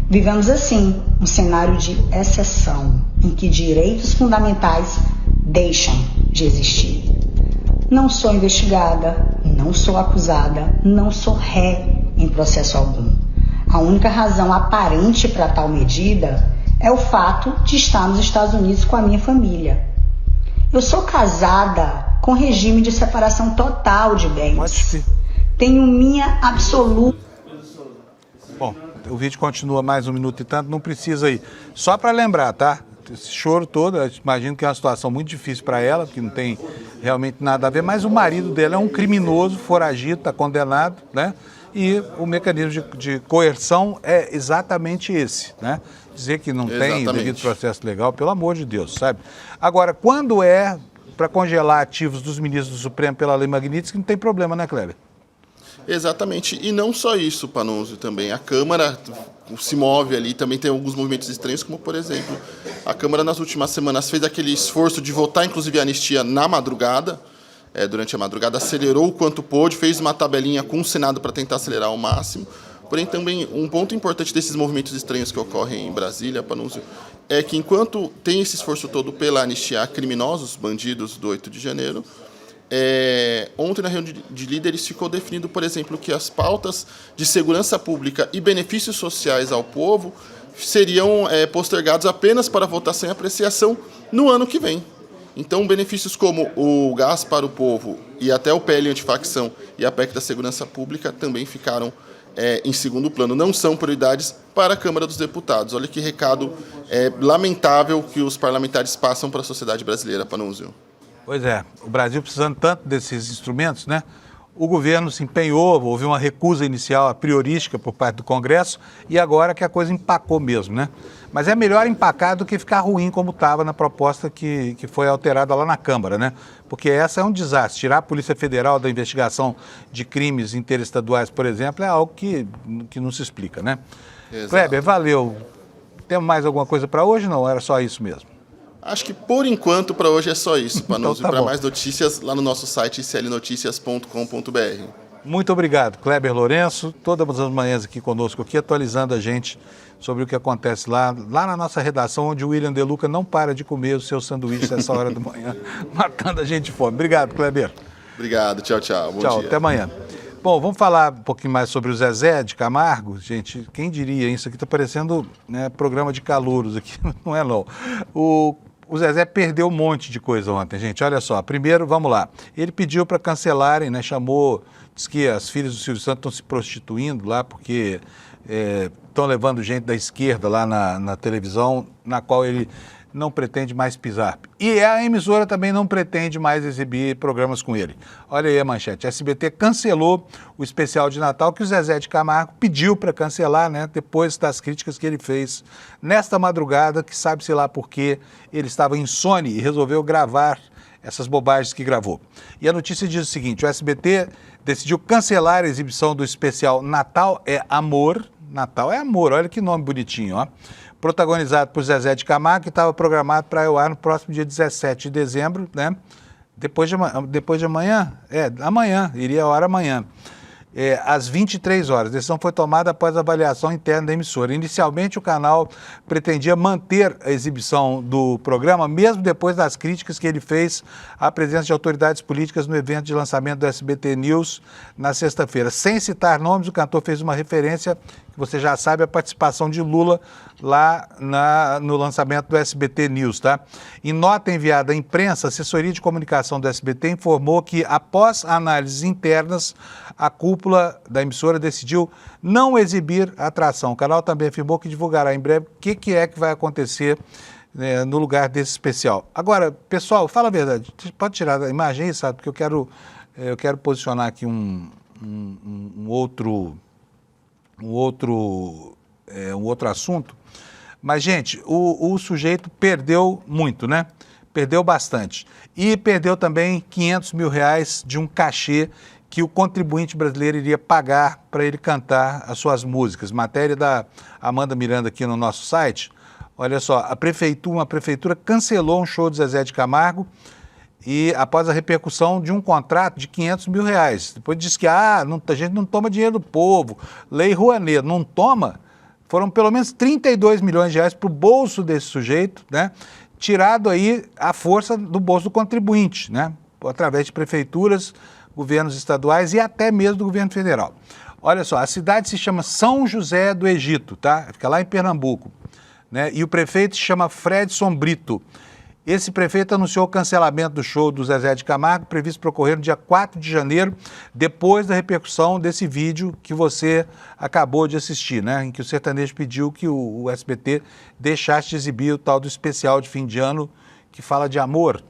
Speaker 5: Vivemos assim um cenário de exceção, em que direitos fundamentais deixam de existir. Não sou investigada, não sou acusada, não sou ré em processo algum. A única razão aparente para tal medida é o fato de estar nos Estados Unidos com a minha família. Eu sou casada com regime de separação total de bens. Tenho minha absoluta...
Speaker 1: Bom, o vídeo continua mais 1 minuto e tanto, não precisa ir. Só para lembrar, tá? Esse choro todo, eu imagino que é uma situação muito difícil para ela, porque não tem realmente nada a ver, mas o marido dela é um criminoso, foragido, está condenado, né? E o mecanismo de coerção é exatamente esse, né? Dizer que não tem devido processo legal, pelo amor de Deus, sabe? Agora, quando é para congelar ativos dos ministros do Supremo pela Lei Magnitsky, não tem problema, né, Kleber?
Speaker 3: Exatamente. E não só isso, Panunzio, também. A Câmara se move ali, também tem alguns movimentos estranhos, como, por exemplo, a Câmara nas últimas semanas fez aquele esforço de votar, inclusive, a anistia na madrugada. Durante a madrugada, acelerou o quanto pôde, fez uma tabelinha com o Senado para tentar acelerar ao máximo. Porém, também, um ponto importante desses movimentos estranhos que ocorrem em Brasília, Panunzio, é que enquanto tem esse esforço todo pela anistia a criminosos, bandidos do 8 de janeiro, ontem na reunião de líderes ficou definido, por exemplo, que as pautas de segurança pública e benefícios sociais ao povo seriam postergados apenas para votação e apreciação no ano que vem. Então, benefícios como o gás para o povo e até o PL antifacção e a PEC da segurança pública também ficaram em segundo plano. Não são prioridades para a Câmara dos Deputados. Olha que recado lamentável que os parlamentares passam para a sociedade brasileira, Panunzio.
Speaker 1: Pois é, o Brasil precisando tanto desses instrumentos, né? O governo se empenhou, houve uma recusa inicial a priorística por parte do Congresso e agora que a coisa empacou mesmo, né? Mas é melhor empacar do que ficar ruim como estava na proposta que foi alterada lá na Câmara, né? Porque essa é um desastre. Tirar a Polícia Federal da investigação de crimes interestaduais, por exemplo, é algo que não se explica, né? Exato. Kleber, valeu. Temos mais alguma coisa para hoje? Não, era só isso mesmo.
Speaker 3: Acho que, por enquanto, para hoje é só isso, Panunzio.
Speaker 1: Então, tá
Speaker 3: para mais notícias, lá no nosso site, iclnoticias.com.br.
Speaker 1: Muito obrigado, Kleber Lourenço. Todas as manhãs aqui conosco, aqui, atualizando a gente sobre o que acontece lá na nossa redação, onde o William De Luca não para de comer os seus sanduíches essa hora da manhã, matando a gente de fome. Obrigado, Kleber.
Speaker 3: Obrigado, tchau, tchau. Bom dia.
Speaker 1: Tchau, até amanhã. Bom, vamos falar um pouquinho mais sobre o Zezé de Camargo. Gente, quem diria? Isso aqui está parecendo, né, programa de calouros aqui, não é não. O Zezé perdeu um monte de coisa ontem, gente. Olha só, primeiro, vamos lá. Ele pediu para cancelarem, né? Diz que as filhas do Silvio Santos estão se prostituindo lá porque estão levando gente da esquerda lá na televisão, na qual ele não pretende mais pisar. E a emissora também não pretende mais exibir programas com ele. Olha aí a manchete. A SBT cancelou o especial de Natal que o Zezé de Camargo pediu para cancelar, né? Depois das críticas que ele fez nesta madrugada, que sabe-se lá por quê, ele estava insone e resolveu gravar essas bobagens que gravou. E a notícia diz o seguinte: o SBT decidiu cancelar a exibição do especial Natal é Amor. Natal é Amor, olha que nome bonitinho, ó. protagonizado por Zezé de Camargo, que estava programado para ao ar no próximo dia 17 de dezembro, né? Depois de amanhã? Amanhã, iria ao ar amanhã. Às 23 horas. A decisão foi tomada após a avaliação interna da emissora. Inicialmente, o canal pretendia manter a exibição do programa, mesmo depois das críticas que ele fez à presença de autoridades políticas no evento de lançamento do SBT News na sexta-feira. Sem citar nomes, o cantor fez uma referência, que você já sabe, a participação de Lula lá no lançamento do SBT News, tá? Em nota enviada à imprensa, a assessoria de comunicação do SBT informou que, após análises internas, a cúpula da emissora decidiu não exibir a atração. O canal também afirmou que divulgará em breve o que é que vai acontecer no lugar desse especial. Agora, pessoal, fala a verdade, pode tirar a imagem aí, sabe? Porque eu quero posicionar aqui um outro assunto. Mas, gente, o sujeito perdeu muito, né? Perdeu bastante. E perdeu também R$500 mil de um cachê que o contribuinte brasileiro iria pagar para ele cantar as suas músicas. Matéria da Amanda Miranda aqui no nosso site. Olha só, uma prefeitura cancelou um show de Zezé de Camargo e após a repercussão de um contrato de R$500 mil. Depois disse que a gente não toma dinheiro do povo, Lei Rouanet, não toma. Foram pelo menos R$32 milhões para o bolso desse sujeito, né? Tirado aí a força do bolso do contribuinte, né? Através de prefeituras, governos estaduais e até mesmo do governo federal. Olha só, a cidade se chama São José do Egito, tá? Fica lá em Pernambuco, né? E o prefeito se chama Fredson Brito. Esse prefeito anunciou o cancelamento do show do Zezé de Camargo, previsto para ocorrer no dia 4 de janeiro, depois da repercussão desse vídeo que você acabou de assistir, né? Em que o sertanejo pediu que o SBT deixasse de exibir o tal do especial de fim de ano que fala de amor.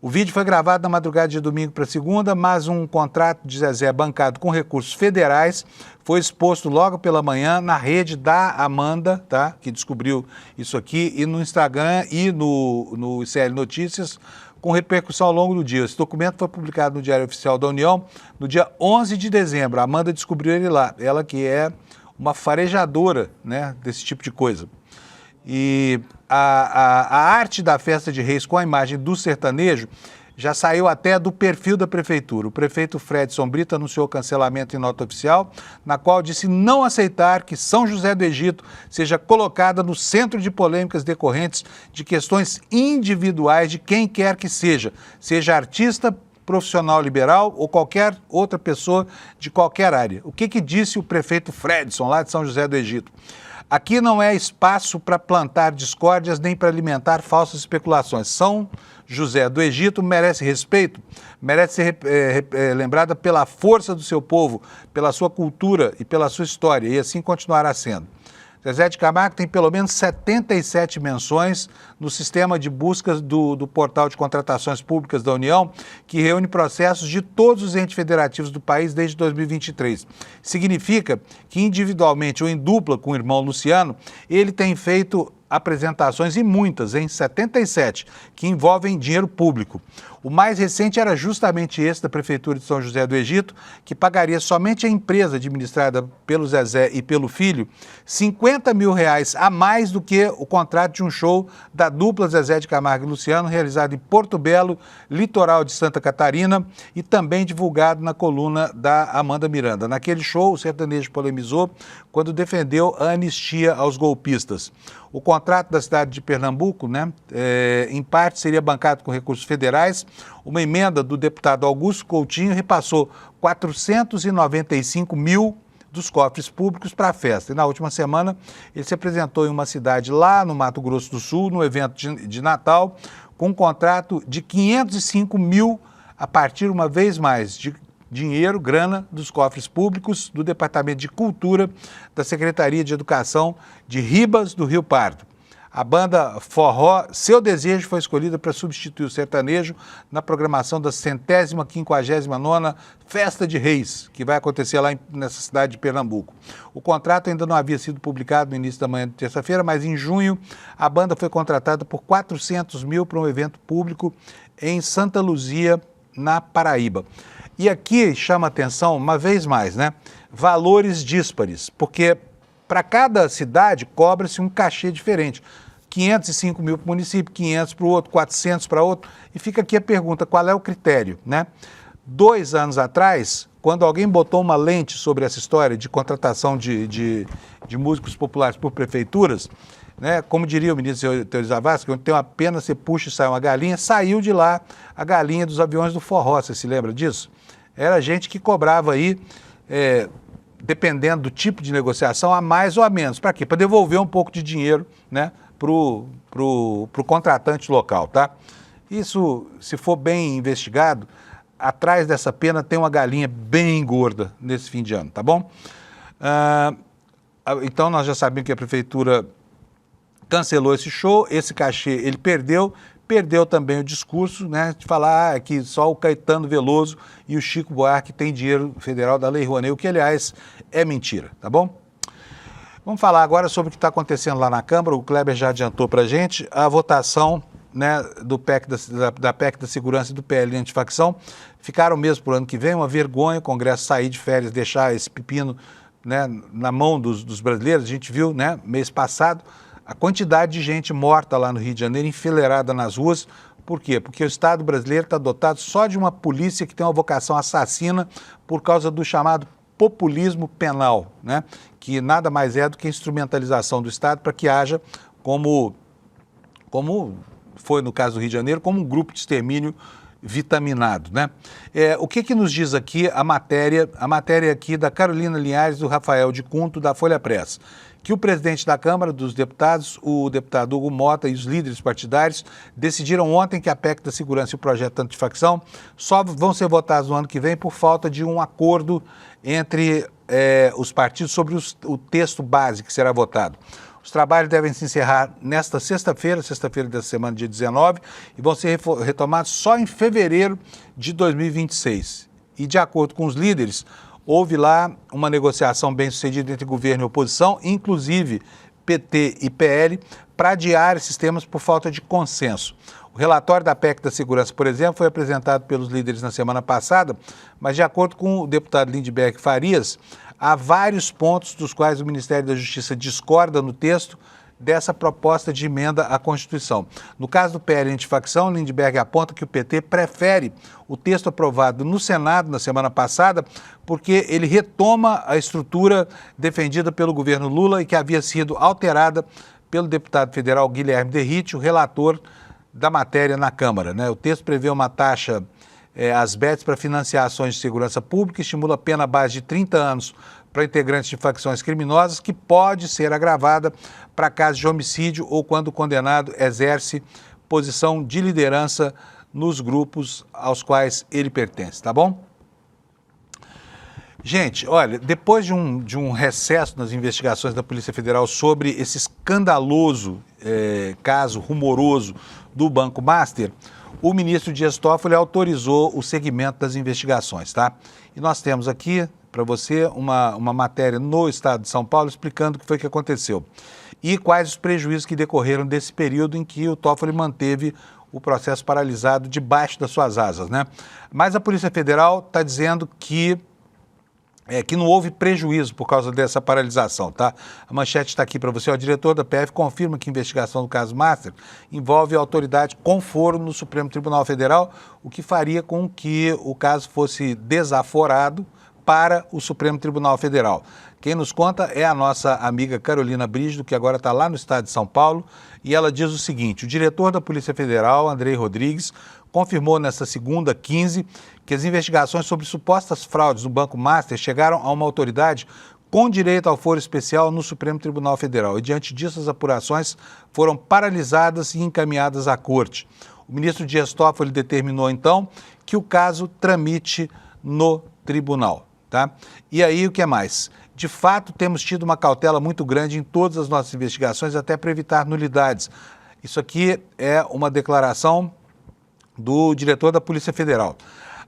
Speaker 1: O vídeo foi gravado na madrugada de domingo para segunda, mas um contrato de Zezé bancado com recursos federais foi exposto logo pela manhã na rede da Amanda, tá? Que descobriu isso aqui, e no Instagram e no ICL Notícias, com repercussão ao longo do dia. Esse documento foi publicado no Diário Oficial da União no dia 11 de dezembro. A Amanda descobriu ele lá, ela que é uma farejadora, né, desse tipo de coisa. E a arte da festa de Reis com a imagem do sertanejo já saiu até do perfil da prefeitura. O prefeito Fredson Brito anunciou o cancelamento em nota oficial, na qual disse não aceitar que São José do Egito seja colocada no centro de polêmicas decorrentes de questões individuais de quem quer que seja artista, profissional liberal ou qualquer outra pessoa de qualquer área. O que disse o prefeito Fredson, lá de São José do Egito? Aqui não é espaço para plantar discórdias nem para alimentar falsas especulações. São José do Egito merece respeito, merece ser lembrada pela força do seu povo, pela sua cultura e pela sua história, e assim continuará sendo. Zezé de Camargo tem pelo menos 77 menções no sistema de buscas do portal de contratações públicas da União, que reúne processos de todos os entes federativos do país desde 2023. Significa que individualmente ou em dupla com o irmão Luciano, ele tem feito apresentações, e muitas, em 77, que envolvem dinheiro público. O mais recente era justamente esse da Prefeitura de São José do Egito, que pagaria somente a empresa administrada pelo Zezé e pelo filho R$50 mil a mais do que o contrato de um show da dupla Zezé de Camargo e Luciano, realizado em Porto Belo, litoral de Santa Catarina, e também divulgado na coluna da Amanda Miranda. Naquele show, o sertanejo polemizou quando defendeu a anistia aos golpistas. O contrato da cidade de Pernambuco, né, em parte seria bancado com recursos federais. Uma emenda do deputado Augusto Coutinho repassou 495 mil dos cofres públicos para a festa. E na última semana ele se apresentou em uma cidade lá no Mato Grosso do Sul, no evento de Natal, com um contrato de 505 mil a partir, uma vez mais, de dinheiro, grana dos cofres públicos do Departamento de Cultura da Secretaria de Educação de Ribas do Rio Pardo. A banda Forró Seu Desejo foi escolhida para substituir o sertanejo na programação da 159ª Festa de Reis, que vai acontecer lá nessa cidade de Pernambuco. O contrato ainda não havia sido publicado no início da manhã de terça-feira, mas em junho a banda foi contratada por 400 mil para um evento público em Santa Luzia, na Paraíba. E aqui chama atenção, uma vez mais, né? Valores díspares, porque Para cada cidade, cobra-se um cachê diferente. 505 mil para o município, 500 para o outro, 400 para outro. E fica aqui a pergunta, qual é o critério, né? 2 anos atrás, quando alguém botou uma lente sobre essa história de contratação de músicos populares por prefeituras, né, como diria o ministro Teori Zavascki, onde tem uma pena, você puxa e sai uma galinha, saiu de lá a galinha dos aviões do forró, você se lembra disso? Era gente que cobrava aí, dependendo do tipo de negociação, a mais ou a menos. Para quê? Para devolver um pouco de dinheiro, né, pro contratante local, tá? Isso, se for bem investigado, atrás dessa pena tem uma galinha bem gorda nesse fim de ano, tá bom? Então nós já sabemos que a prefeitura cancelou esse show, esse cachê ele perdeu também o discurso, né, de falar que só o Caetano Veloso e o Chico Buarque têm dinheiro federal da Lei Rouanet, o que aliás é mentira, tá bom? Vamos falar agora sobre o que está acontecendo lá na Câmara. O Kleber já adiantou para a gente a votação, né, do PEC da PEC da Segurança e do PL Antifacção. Ficaram mesmo para o ano que vem, uma vergonha o Congresso sair de férias, deixar esse pepino, né, na mão dos brasileiros. A gente viu, né, mês passado, a quantidade de gente morta lá no Rio de Janeiro, enfileirada nas ruas. Por quê? Porque o Estado brasileiro está dotado só de uma polícia que tem uma vocação assassina por causa do chamado populismo penal, né? Que nada mais é do que a instrumentalização do Estado para que haja, como foi no caso do Rio de Janeiro, como um grupo de extermínio vitaminado, né? O que nos diz aqui a matéria aqui da Carolina Linhares e do Rafael de Cunto, da Folha Press? Que o presidente da Câmara dos Deputados, o deputado Hugo Mota, e os líderes partidários decidiram ontem que a PEC da Segurança e o projeto antifacção só vão ser votados no ano que vem por falta de um acordo entre os partidos sobre o texto base que será votado. Os trabalhos devem se encerrar nesta sexta-feira dessa semana, dia 19, e vão ser retomados só em fevereiro de 2026. E, de acordo com os líderes, houve lá uma negociação bem-sucedida entre governo e oposição, inclusive PT e PL, para adiar esses temas por falta de consenso. O relatório da PEC da Segurança, por exemplo, foi apresentado pelos líderes na semana passada, mas de acordo com o deputado Lindbergh Farias, há vários pontos dos quais o Ministério da Justiça discorda no texto dessa proposta de emenda à Constituição. No caso do PL Antifacção, Lindbergh aponta que o PT prefere o texto aprovado no Senado na semana passada, porque ele retoma a estrutura defendida pelo governo Lula e que havia sido alterada pelo deputado federal Guilherme Derrite, o relator da matéria na Câmara, né? O texto prevê uma taxa às bets para financiar ações de segurança pública, estimula a pena base de 30 anos para integrantes de facções criminosas, que pode ser agravada para casos de homicídio ou quando o condenado exerce posição de liderança nos grupos aos quais ele pertence, tá bom? Gente, olha, depois de um recesso nas investigações da Polícia Federal sobre esse escandaloso caso rumoroso do Banco Master, o ministro Dias Toffoli autorizou o segmento das investigações, tá? E nós temos aqui para você uma matéria no Estado de São Paulo explicando o que foi que aconteceu e quais os prejuízos que decorreram desse período em que o Toffoli manteve o processo paralisado debaixo das suas asas, né? Mas a Polícia Federal está dizendo que não houve prejuízo por causa dessa paralisação, tá? A manchete está aqui para você. O diretor da PF confirma que a investigação do caso Master envolve a autoridade com foro no Supremo Tribunal Federal, o que faria com que o caso fosse desaforado para o Supremo Tribunal Federal. Quem nos conta é a nossa amiga Carolina Brígido, que agora está lá no estado de São Paulo, e ela diz o seguinte: o diretor da Polícia Federal, Andrei Rodrigues, confirmou nesta segunda, 15, que as investigações sobre supostas fraudes do Banco Master chegaram a uma autoridade com direito ao foro especial no Supremo Tribunal Federal. E, diante disso, as apurações foram paralisadas e encaminhadas à Corte. O ministro Dias Toffoli determinou, então, que o caso tramite no tribunal, tá? E aí, o que é mais? De fato, temos tido uma cautela muito grande em todas as nossas investigações, até para evitar nulidades. Isso aqui é uma declaração do diretor da Polícia Federal.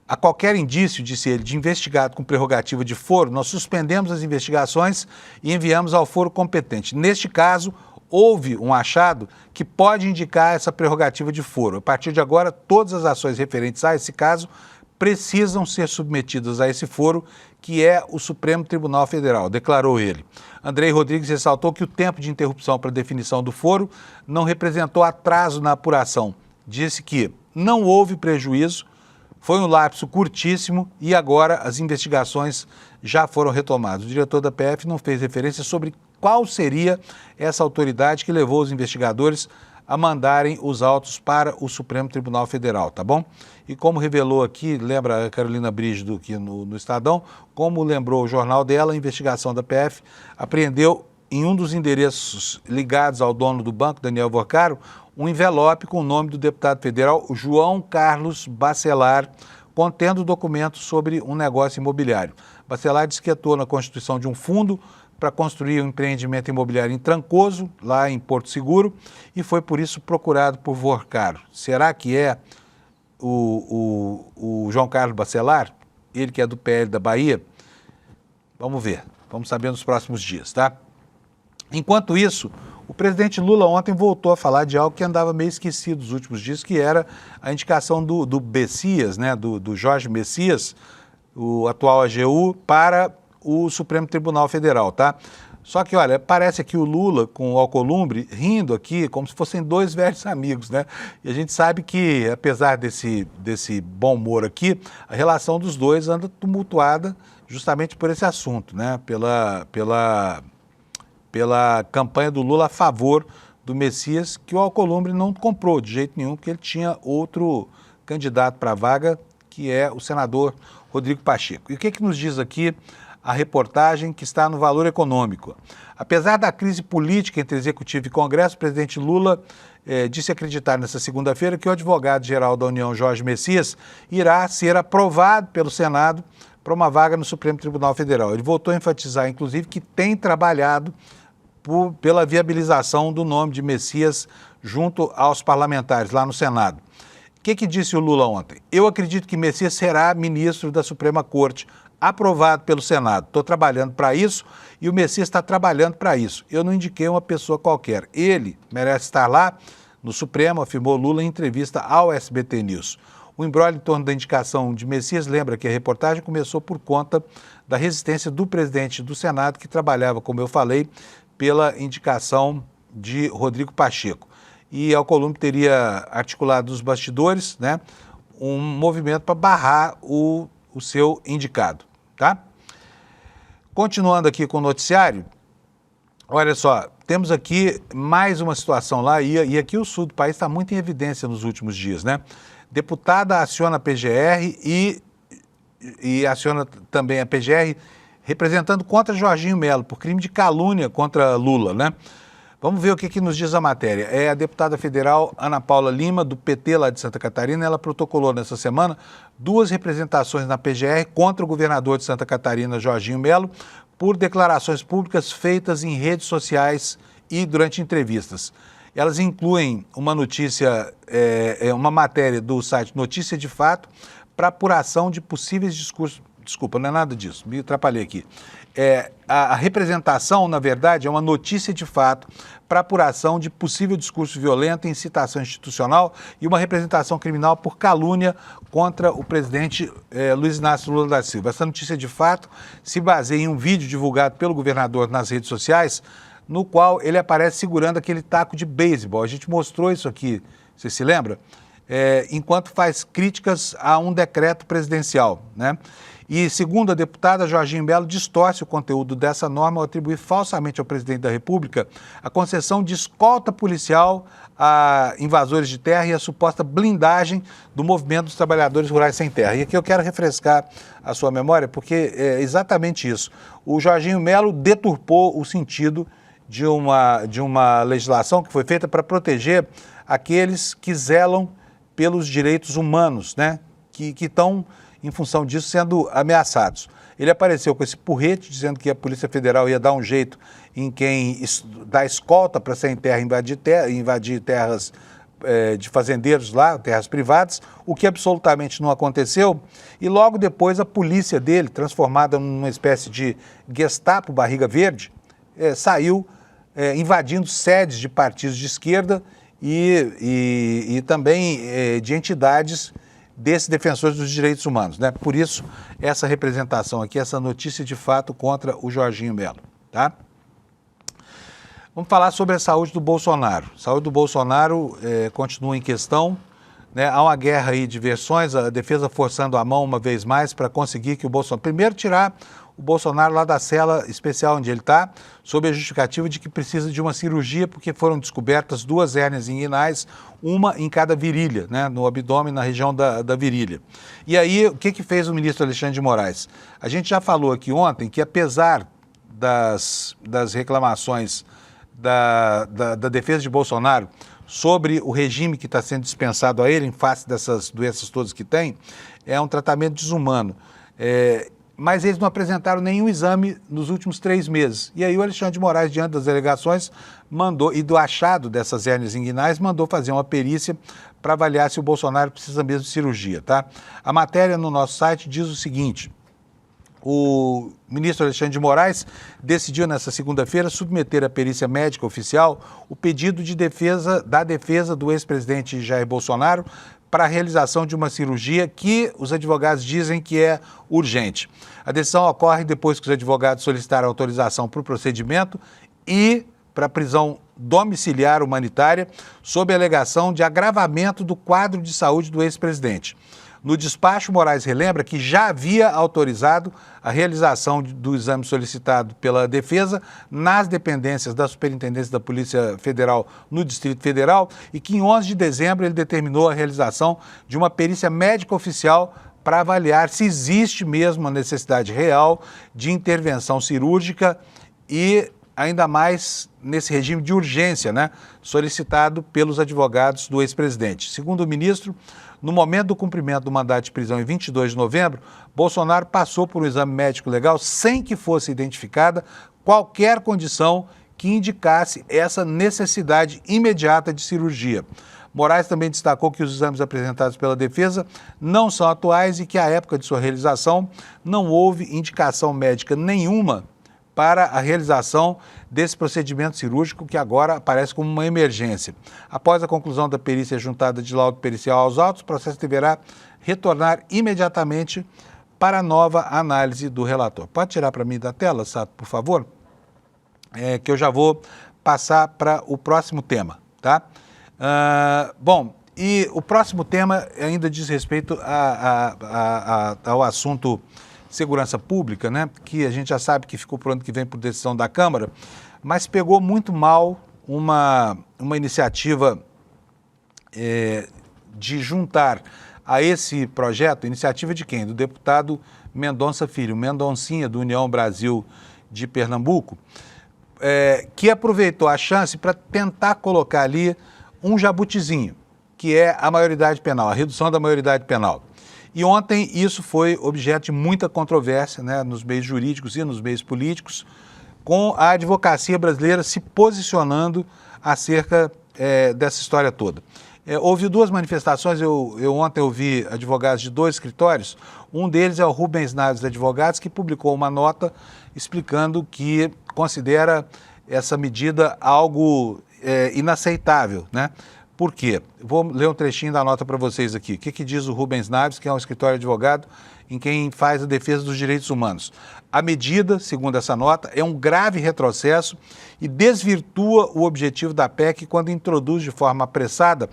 Speaker 1: A qualquer indício, disse ele, de investigado com prerrogativa de foro, nós suspendemos as investigações e enviamos ao foro competente. Neste caso, houve um achado que pode indicar essa prerrogativa de foro. A partir de agora, todas as ações referentes a esse caso precisam ser submetidas a esse foro, que é o Supremo Tribunal Federal, declarou ele. Andrei Rodrigues ressaltou que o tempo de interrupção para definição do foro não representou atraso na apuração. Disse que não houve prejuízo, foi um lapso curtíssimo e agora as investigações já foram retomadas. O diretor da PF não fez referência sobre qual seria essa autoridade que levou os investigadores a mandarem os autos para o Supremo Tribunal Federal, tá bom? E como revelou aqui, lembra a Carolina Brígido aqui no Estadão, como lembrou o jornal dela, a investigação da PF apreendeu em um dos endereços ligados ao dono do banco, Daniel Vorcaro, um envelope com o nome do deputado federal João Carlos Bacelar, contendo documentos sobre um negócio imobiliário. Bacelar disse que atuou na constituição de um fundo para construir um empreendimento imobiliário em Trancoso, lá em Porto Seguro, e foi por isso procurado por Vorcaro. Será que é o João Carlos Bacelar? Ele que é do PL da Bahia? Vamos ver, vamos saber nos próximos dias, tá? Enquanto isso, o presidente Lula ontem voltou a falar de algo que andava meio esquecido nos últimos dias, que era a indicação do Messias, né, do Jorge Messias, o atual AGU, para o Supremo Tribunal Federal, tá? Só que, olha, parece aqui o Lula com o Alcolumbre rindo aqui como se fossem dois velhos amigos, né? E a gente sabe que, apesar desse bom humor aqui, a relação dos dois anda tumultuada justamente por esse assunto, né? Pela campanha do Lula a favor do Messias, que o Alcolumbre não comprou de jeito nenhum, porque ele tinha outro candidato para a vaga, que é o senador Rodrigo Pacheco. E o que nos diz aqui a reportagem que está no Valor Econômico? Apesar da crise política entre Executivo e Congresso, o presidente Lula disse acreditar nesta segunda-feira que o advogado-geral da União, Jorge Messias, irá ser aprovado pelo Senado para uma vaga no Supremo Tribunal Federal. Ele voltou a enfatizar, inclusive, que tem trabalhado pela viabilização do nome de Messias junto aos parlamentares lá no Senado. O que disse o Lula ontem? Eu acredito que Messias será ministro da Suprema Corte, aprovado pelo Senado. Estou trabalhando para isso e o Messias está trabalhando para isso. Eu não indiquei uma pessoa qualquer. Ele merece estar lá no Supremo, afirmou Lula em entrevista ao SBT News. O imbróglio em torno da indicação de Messias, lembra que a reportagem começou por conta da resistência do presidente do Senado, que trabalhava, como eu falei, pela indicação de Rodrigo Pacheco. E Alcolumbre teria articulado nos bastidores, né, um movimento para barrar o seu indicado, tá? Continuando aqui com o noticiário, olha só, temos aqui mais uma situação lá, e aqui o sul do país está muito em evidência nos últimos dias, né? Deputada aciona a PGR e aciona também a PGR representando contra Jorginho Melo por crime de calúnia contra Lula, né? Vamos ver o que nos diz a matéria. É a deputada federal Ana Paula Lima, do PT lá de Santa Catarina. Ela protocolou nessa semana 2 representações na PGR contra o governador de Santa Catarina, Jorginho Melo, por declarações públicas feitas em redes sociais e durante entrevistas. Elas incluem uma notícia, uma matéria do site Notícia de Fato para apuração de possíveis discursos. Desculpa, não é nada disso, me atrapalhei aqui. A representação, na verdade, é uma notícia de fato para apuração de possível discurso violento, incitação institucional e uma representação criminal por calúnia contra o presidente Luiz Inácio Lula da Silva. Essa notícia de fato se baseia em um vídeo divulgado pelo governador nas redes sociais, no qual ele aparece segurando aquele taco de beisebol. A gente mostrou isso aqui, você se lembra? Enquanto faz críticas a um decreto presidencial, né? E, segundo a deputada, Jorginho Melo distorce o conteúdo dessa norma ao atribuir falsamente ao presidente da República a concessão de escolta policial a invasores de terra e a suposta blindagem do movimento dos trabalhadores rurais sem terra. E aqui eu quero refrescar a sua memória, porque é exatamente isso. O Jorginho Melo deturpou o sentido de uma legislação que foi feita para proteger aqueles que zelam pelos direitos humanos, né? Que estão, em função disso, sendo ameaçados. Ele apareceu com esse porrete, dizendo que a Polícia Federal ia dar um jeito em quem dá escolta para sair em terra, invadir terras de fazendeiros lá, terras privadas, o que absolutamente não aconteceu. E logo depois a polícia dele, transformada numa espécie de Gestapo barriga verde, saiu invadindo sedes de partidos de esquerda e também de entidades desses defensores dos direitos humanos, né? Por isso, essa representação aqui, essa notícia de fato contra o Jorginho Melo, tá? Vamos falar sobre a saúde do Bolsonaro. A saúde do Bolsonaro continua em questão, né? Há uma guerra aí de versões, a defesa forçando a mão uma vez mais para conseguir que o Bolsonaro... Primeiro, tirar o Bolsonaro lá da cela especial onde ele está, sob a justificativa de que precisa de uma cirurgia, porque foram descobertas 2 hérnias inguinais, uma em cada virilha, né, no abdômen, na região da virilha. E aí, o que fez o ministro Alexandre de Moraes? A gente já falou aqui ontem que, apesar das reclamações da defesa de Bolsonaro sobre o regime que está sendo dispensado a ele, em face dessas doenças todas que tem, é um tratamento desumano. Mas eles não apresentaram nenhum exame nos últimos 3 meses. E aí o Alexandre de Moraes, diante das alegações, mandou, e do achado dessas hérnias inguinais, mandou fazer uma perícia para avaliar se o Bolsonaro precisa mesmo de cirurgia, tá? A matéria no nosso site diz o seguinte: o ministro Alexandre de Moraes decidiu nessa segunda-feira submeter à perícia médica oficial o pedido da defesa do ex-presidente Jair Bolsonaro para a realização de uma cirurgia que os advogados dizem que é urgente. A decisão ocorre depois que os advogados solicitaram autorização para o procedimento e para a prisão domiciliar humanitária sob a alegação de agravamento do quadro de saúde do ex-presidente. No despacho, Moraes relembra que já havia autorizado a realização do exame solicitado pela defesa nas dependências da Superintendência da Polícia Federal no Distrito Federal e que em 11 de dezembro ele determinou a realização de uma perícia médica oficial para avaliar se existe mesmo uma necessidade real de intervenção cirúrgica e ainda mais nesse regime de urgência, né, solicitado pelos advogados do ex-presidente. Segundo o ministro, no momento do cumprimento do mandato de prisão em 22 de novembro, Bolsonaro passou por um exame médico legal sem que fosse identificada qualquer condição que indicasse essa necessidade imediata de cirurgia. Moraes também destacou que os exames apresentados pela defesa não são atuais e que, à época de sua realização, não houve indicação médica nenhuma para a realização desse procedimento cirúrgico que agora aparece como uma emergência. Após a conclusão da perícia juntada de laudo pericial aos autos, o processo deverá retornar imediatamente para nova análise do relator. Pode tirar para mim da tela, Sato, por favor? Que eu já vou passar para o próximo tema, tá? Bom, e o próximo tema ainda diz respeito ao assunto segurança pública, né, que a gente já sabe que ficou para o ano que vem por decisão da Câmara, mas pegou muito mal uma iniciativa de juntar a esse projeto, iniciativa de quem? Do deputado Mendonça Filho, Mendoncinha, do União Brasil de Pernambuco, que aproveitou a chance para tentar colocar ali um jabutizinho, que é a maioridade penal, a redução da maioridade penal. E ontem isso foi objeto de muita controvérsia, né, nos meios jurídicos e nos meios políticos, com a advocacia brasileira se posicionando acerca dessa história toda. Houve 2 manifestações, eu ontem ouvi advogados de 2 escritórios, um deles é o Rubens Naves Advogados, que publicou uma nota explicando que considera essa medida algo inaceitável, né? Por quê? Vou ler um trechinho da nota para vocês aqui. O que diz o Rubens Naves, que é um escritório de advogado em quem faz a defesa dos direitos humanos? A medida, segundo essa nota, é um grave retrocesso e desvirtua o objetivo da PEC quando introduz de forma apressada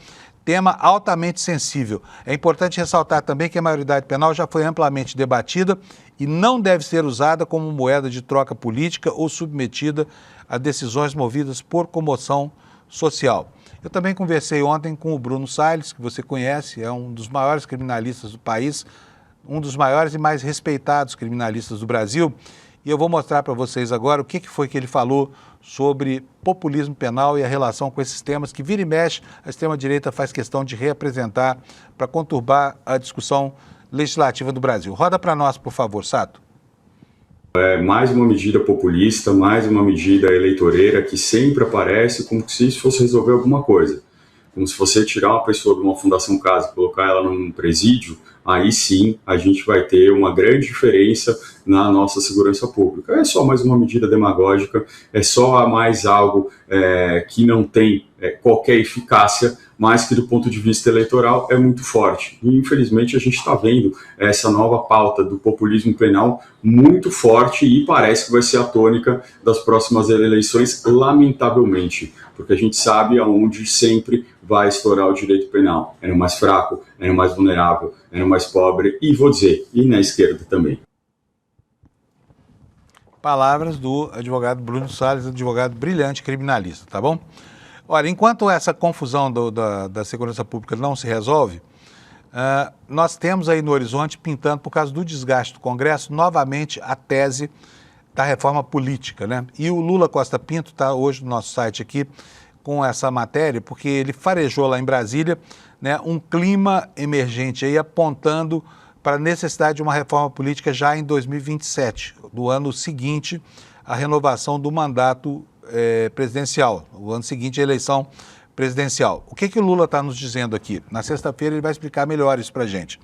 Speaker 1: tema altamente sensível. É importante ressaltar também que a maioridade penal já foi amplamente debatida e não deve ser usada como moeda de troca política ou submetida a decisões movidas por comoção social. Eu também conversei ontem com o Bruno Salles, que você conhece, é um dos maiores criminalistas do país, um dos maiores e mais respeitados criminalistas do Brasil, e eu vou mostrar para vocês agora o que foi que ele falou sobre populismo penal e a relação com esses temas que vira e mexe, a extrema-direita faz questão de reapresentar para conturbar a discussão legislativa do Brasil. Roda para nós, por favor, Sato.
Speaker 6: É mais uma medida populista, mais uma medida eleitoreira que sempre aparece como se isso fosse resolver alguma coisa. Como se você tirar uma pessoa de uma fundação casa e colocar ela num presídio, aí sim a gente vai ter uma grande diferença na nossa segurança pública. É só mais uma medida demagógica, é só mais algo que não tem qualquer eficácia mas que do ponto de vista eleitoral é muito forte. E infelizmente a gente está vendo essa nova pauta do populismo penal muito forte e parece que vai ser a tônica das próximas eleições, lamentavelmente, porque a gente sabe aonde sempre vai estourar o direito penal. É no mais fraco, é no mais vulnerável, é no mais pobre e, vou dizer, e na esquerda também.
Speaker 1: Palavras do advogado Bruno Salles, advogado brilhante criminalista, tá bom? Olha, enquanto essa confusão da segurança pública não se resolve, nós temos aí no horizonte, pintando por causa do desgaste do Congresso, novamente a tese da reforma política, né? E o Lula Costa Pinto está hoje no nosso site aqui com essa matéria, porque ele farejou lá em Brasília, né, um clima emergente aí apontando para a necessidade de uma reforma política já em 2027, do ano seguinte à renovação do mandato presidencial, o ano seguinte à eleição presidencial. O que o Lula está nos dizendo aqui? Na sexta-feira ele vai explicar melhor isso para a gente.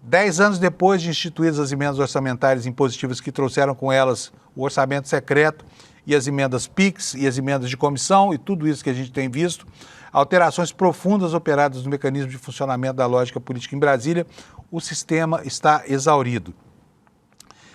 Speaker 1: 10 anos depois de instituídas as emendas orçamentárias impositivas que trouxeram com elas o orçamento secreto e as emendas PIX e as emendas de comissão e tudo isso que a gente tem visto, alterações profundas operadas no mecanismo de funcionamento da lógica política em Brasília, o sistema está exaurido.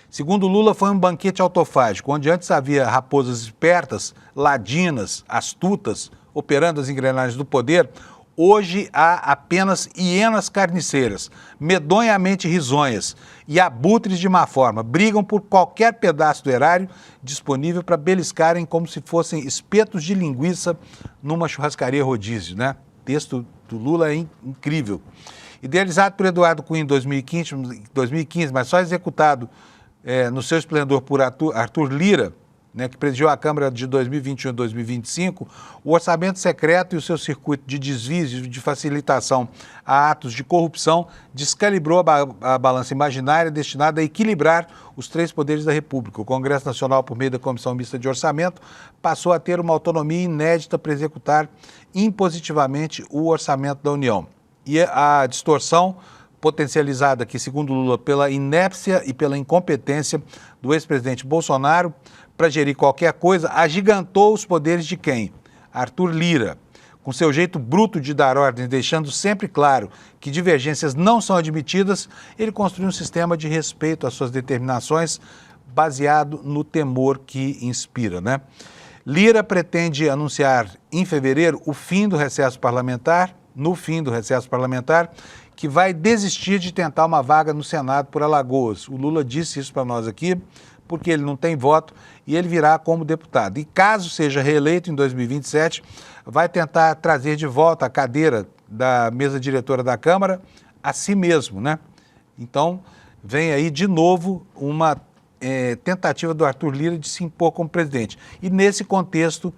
Speaker 1: Segundo Lula, foi um banquete autofágico, onde antes havia raposas espertas, ladinas, astutas, operando as engrenagens do poder, hoje há apenas hienas carniceiras, medonhamente risonhas e abutres de má forma, brigam por qualquer pedaço do erário disponível para beliscarem como se fossem espetos de linguiça numa churrascaria rodízio, né? O texto do Lula é incrível. Idealizado por Eduardo Cunha em 2015, mas só executado no seu esplendor por Arthur Lira, né, que presidiu a Câmara de 2021 e 2025, o orçamento secreto e o seu circuito de desvios e de facilitação a atos de corrupção descalibrou a balança imaginária destinada a equilibrar os três poderes da República. O Congresso Nacional, por meio da Comissão Mista de Orçamento, passou a ter uma autonomia inédita para executar impositivamente o orçamento da União. E a distorção potencializada aqui, segundo Lula, pela inépcia e pela incompetência do ex-presidente Bolsonaro para gerir qualquer coisa, agigantou os poderes de quem? Arthur Lira. Com seu jeito bruto de dar ordens, deixando sempre claro que divergências não são admitidas, ele construiu um sistema de respeito às suas determinações baseado no temor que inspira, né? Lira pretende anunciar em fevereiro o fim do recesso parlamentar, que vai desistir de tentar uma vaga no Senado por Alagoas. O Lula disse isso para nós aqui, porque ele não tem voto e ele virá como deputado. E caso seja reeleito em 2027, vai tentar trazer de volta a cadeira da mesa diretora da Câmara a si mesmo, né? Então, vem aí de novo uma tentativa do Arthur Lira de se impor como presidente. E nesse contexto,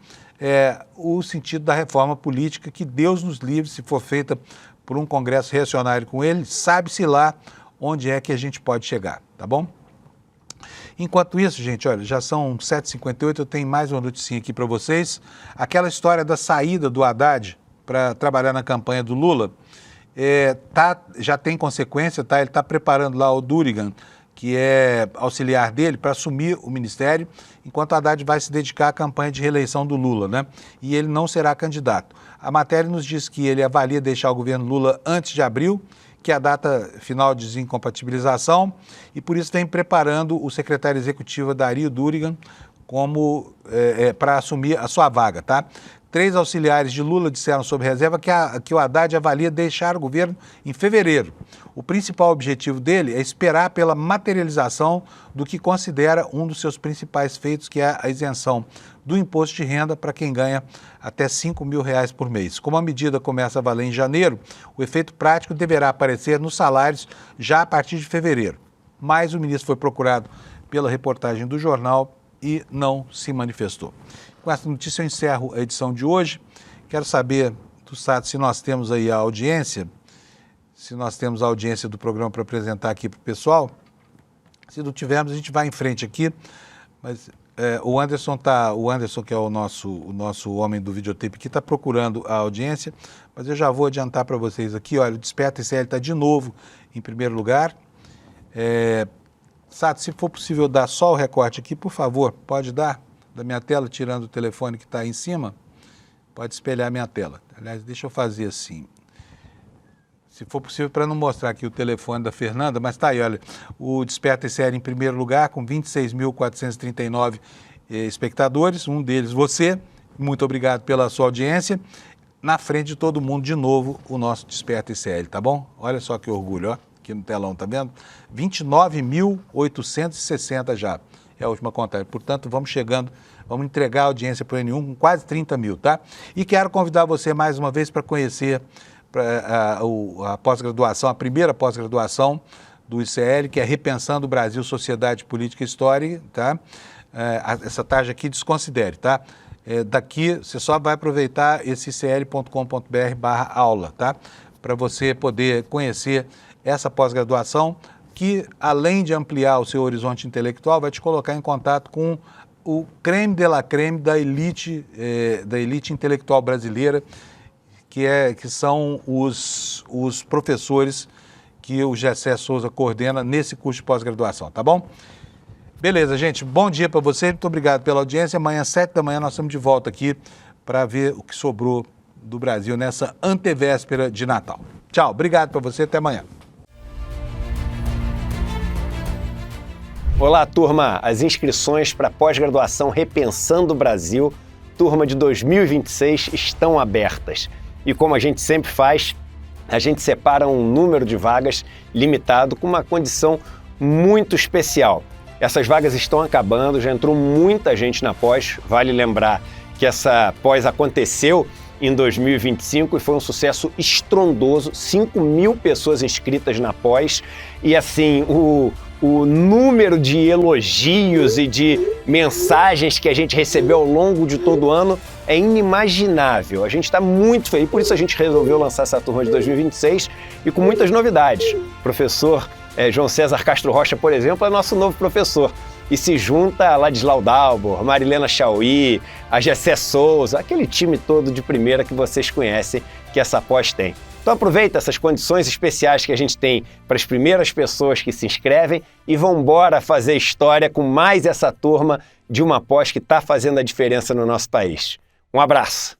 Speaker 1: o sentido da reforma política, que Deus nos livre se for feita por um Congresso reacionário com ele, sabe-se lá onde é que a gente pode chegar, tá bom? Enquanto isso, gente, olha, já são 7h58, eu tenho mais uma noticinha aqui para vocês. Aquela história da saída do Haddad para trabalhar na campanha do Lula, já tem consequência, tá? Ele está preparando lá o Durigan, que é auxiliar dele, para assumir o ministério, enquanto o Haddad vai se dedicar à campanha de reeleição do Lula, né? E ele não será candidato. A matéria nos diz que ele avalia deixar o governo Lula antes de abril, que é a data final de desincompatibilização, e por isso vem preparando o secretário executivo Dario Durigan para assumir a sua vaga, tá? 3 auxiliares de Lula disseram sob reserva que o Haddad avalia deixar o governo em fevereiro. O principal objetivo dele é esperar pela materialização do que considera um dos seus principais feitos, que é a isenção do imposto de renda para quem ganha até R$5 mil por mês. Como a medida começa a valer em janeiro, o efeito prático deverá aparecer nos salários já a partir de fevereiro. Mas o ministro foi procurado pela reportagem do jornal e não se manifestou. Com essa notícia eu encerro a edição de hoje. Quero saber do Sato se nós temos aí a audiência, do programa para apresentar aqui para o pessoal. Se não tivermos, a gente vai em frente aqui, mas o Anderson, que é o nosso homem do videotape aqui, está procurando a audiência, mas eu já vou adiantar para vocês aqui, olha, o Desperta ICL está de novo em primeiro lugar. Sato, se for possível dar só o recorte aqui, por favor, pode dar da minha tela, tirando o telefone que está aí em cima. Pode espelhar a minha tela. Aliás, deixa eu fazer assim. Se for possível, para não mostrar aqui o telefone da Fernanda, mas tá aí, olha, o Desperta ICL em primeiro lugar, com 26.439 espectadores, um deles você. Muito obrigado pela sua audiência. Na frente de todo mundo, de novo, o nosso Desperta ICL, tá bom? Olha só que orgulho, ó, aqui no telão, tá vendo? 29.860 já, é a última contagem. Portanto, vamos chegando, vamos entregar a audiência para o N1 com quase 30 mil, tá? E quero convidar você mais uma vez para conhecer a pós-graduação, a primeira pós-graduação do ICL, que é Repensando o Brasil, Sociedade, Política e História, tá? Essa taxa aqui desconsidere, tá? Daqui você só vai aproveitar esse icl.com.br/aula, tá? Para você poder conhecer essa pós-graduação que, além de ampliar o seu horizonte intelectual, vai te colocar em contato com o creme de la creme da elite intelectual brasileira, que são os professores que o Gessé Souza coordena nesse curso de pós-graduação, tá bom? Beleza, gente. Bom dia para você. Muito obrigado pela audiência. Amanhã, 7 da manhã, nós estamos de volta aqui para ver o que sobrou do Brasil nessa antevéspera de Natal. Tchau. Obrigado para você. Até amanhã.
Speaker 7: Olá, turma. As inscrições para a pós-graduação Repensando o Brasil, turma de 2026, estão abertas. E como a gente sempre faz, a gente separa um número de vagas limitado com uma condição muito especial. Essas vagas estão acabando, já entrou muita gente na pós. Vale lembrar que essa pós aconteceu em 2025 e foi um sucesso estrondoso, 5.000 pessoas inscritas na pós. E assim, o número de elogios e de mensagens que a gente recebeu ao longo de todo o ano é inimaginável. A gente está muito feliz, por isso a gente resolveu lançar essa turma de 2026 e com muitas novidades. O professor João César Castro Rocha, por exemplo, é nosso novo professor e se junta a Ladislau Dalbor, Marilena Chauí, a Gessé Souza, aquele time todo de primeira que vocês conhecem que essa pós tem. Então aproveita essas condições especiais que a gente tem para as primeiras pessoas que se inscrevem e vão embora fazer história com mais essa turma de uma pós que está fazendo a diferença no nosso país. Um abraço!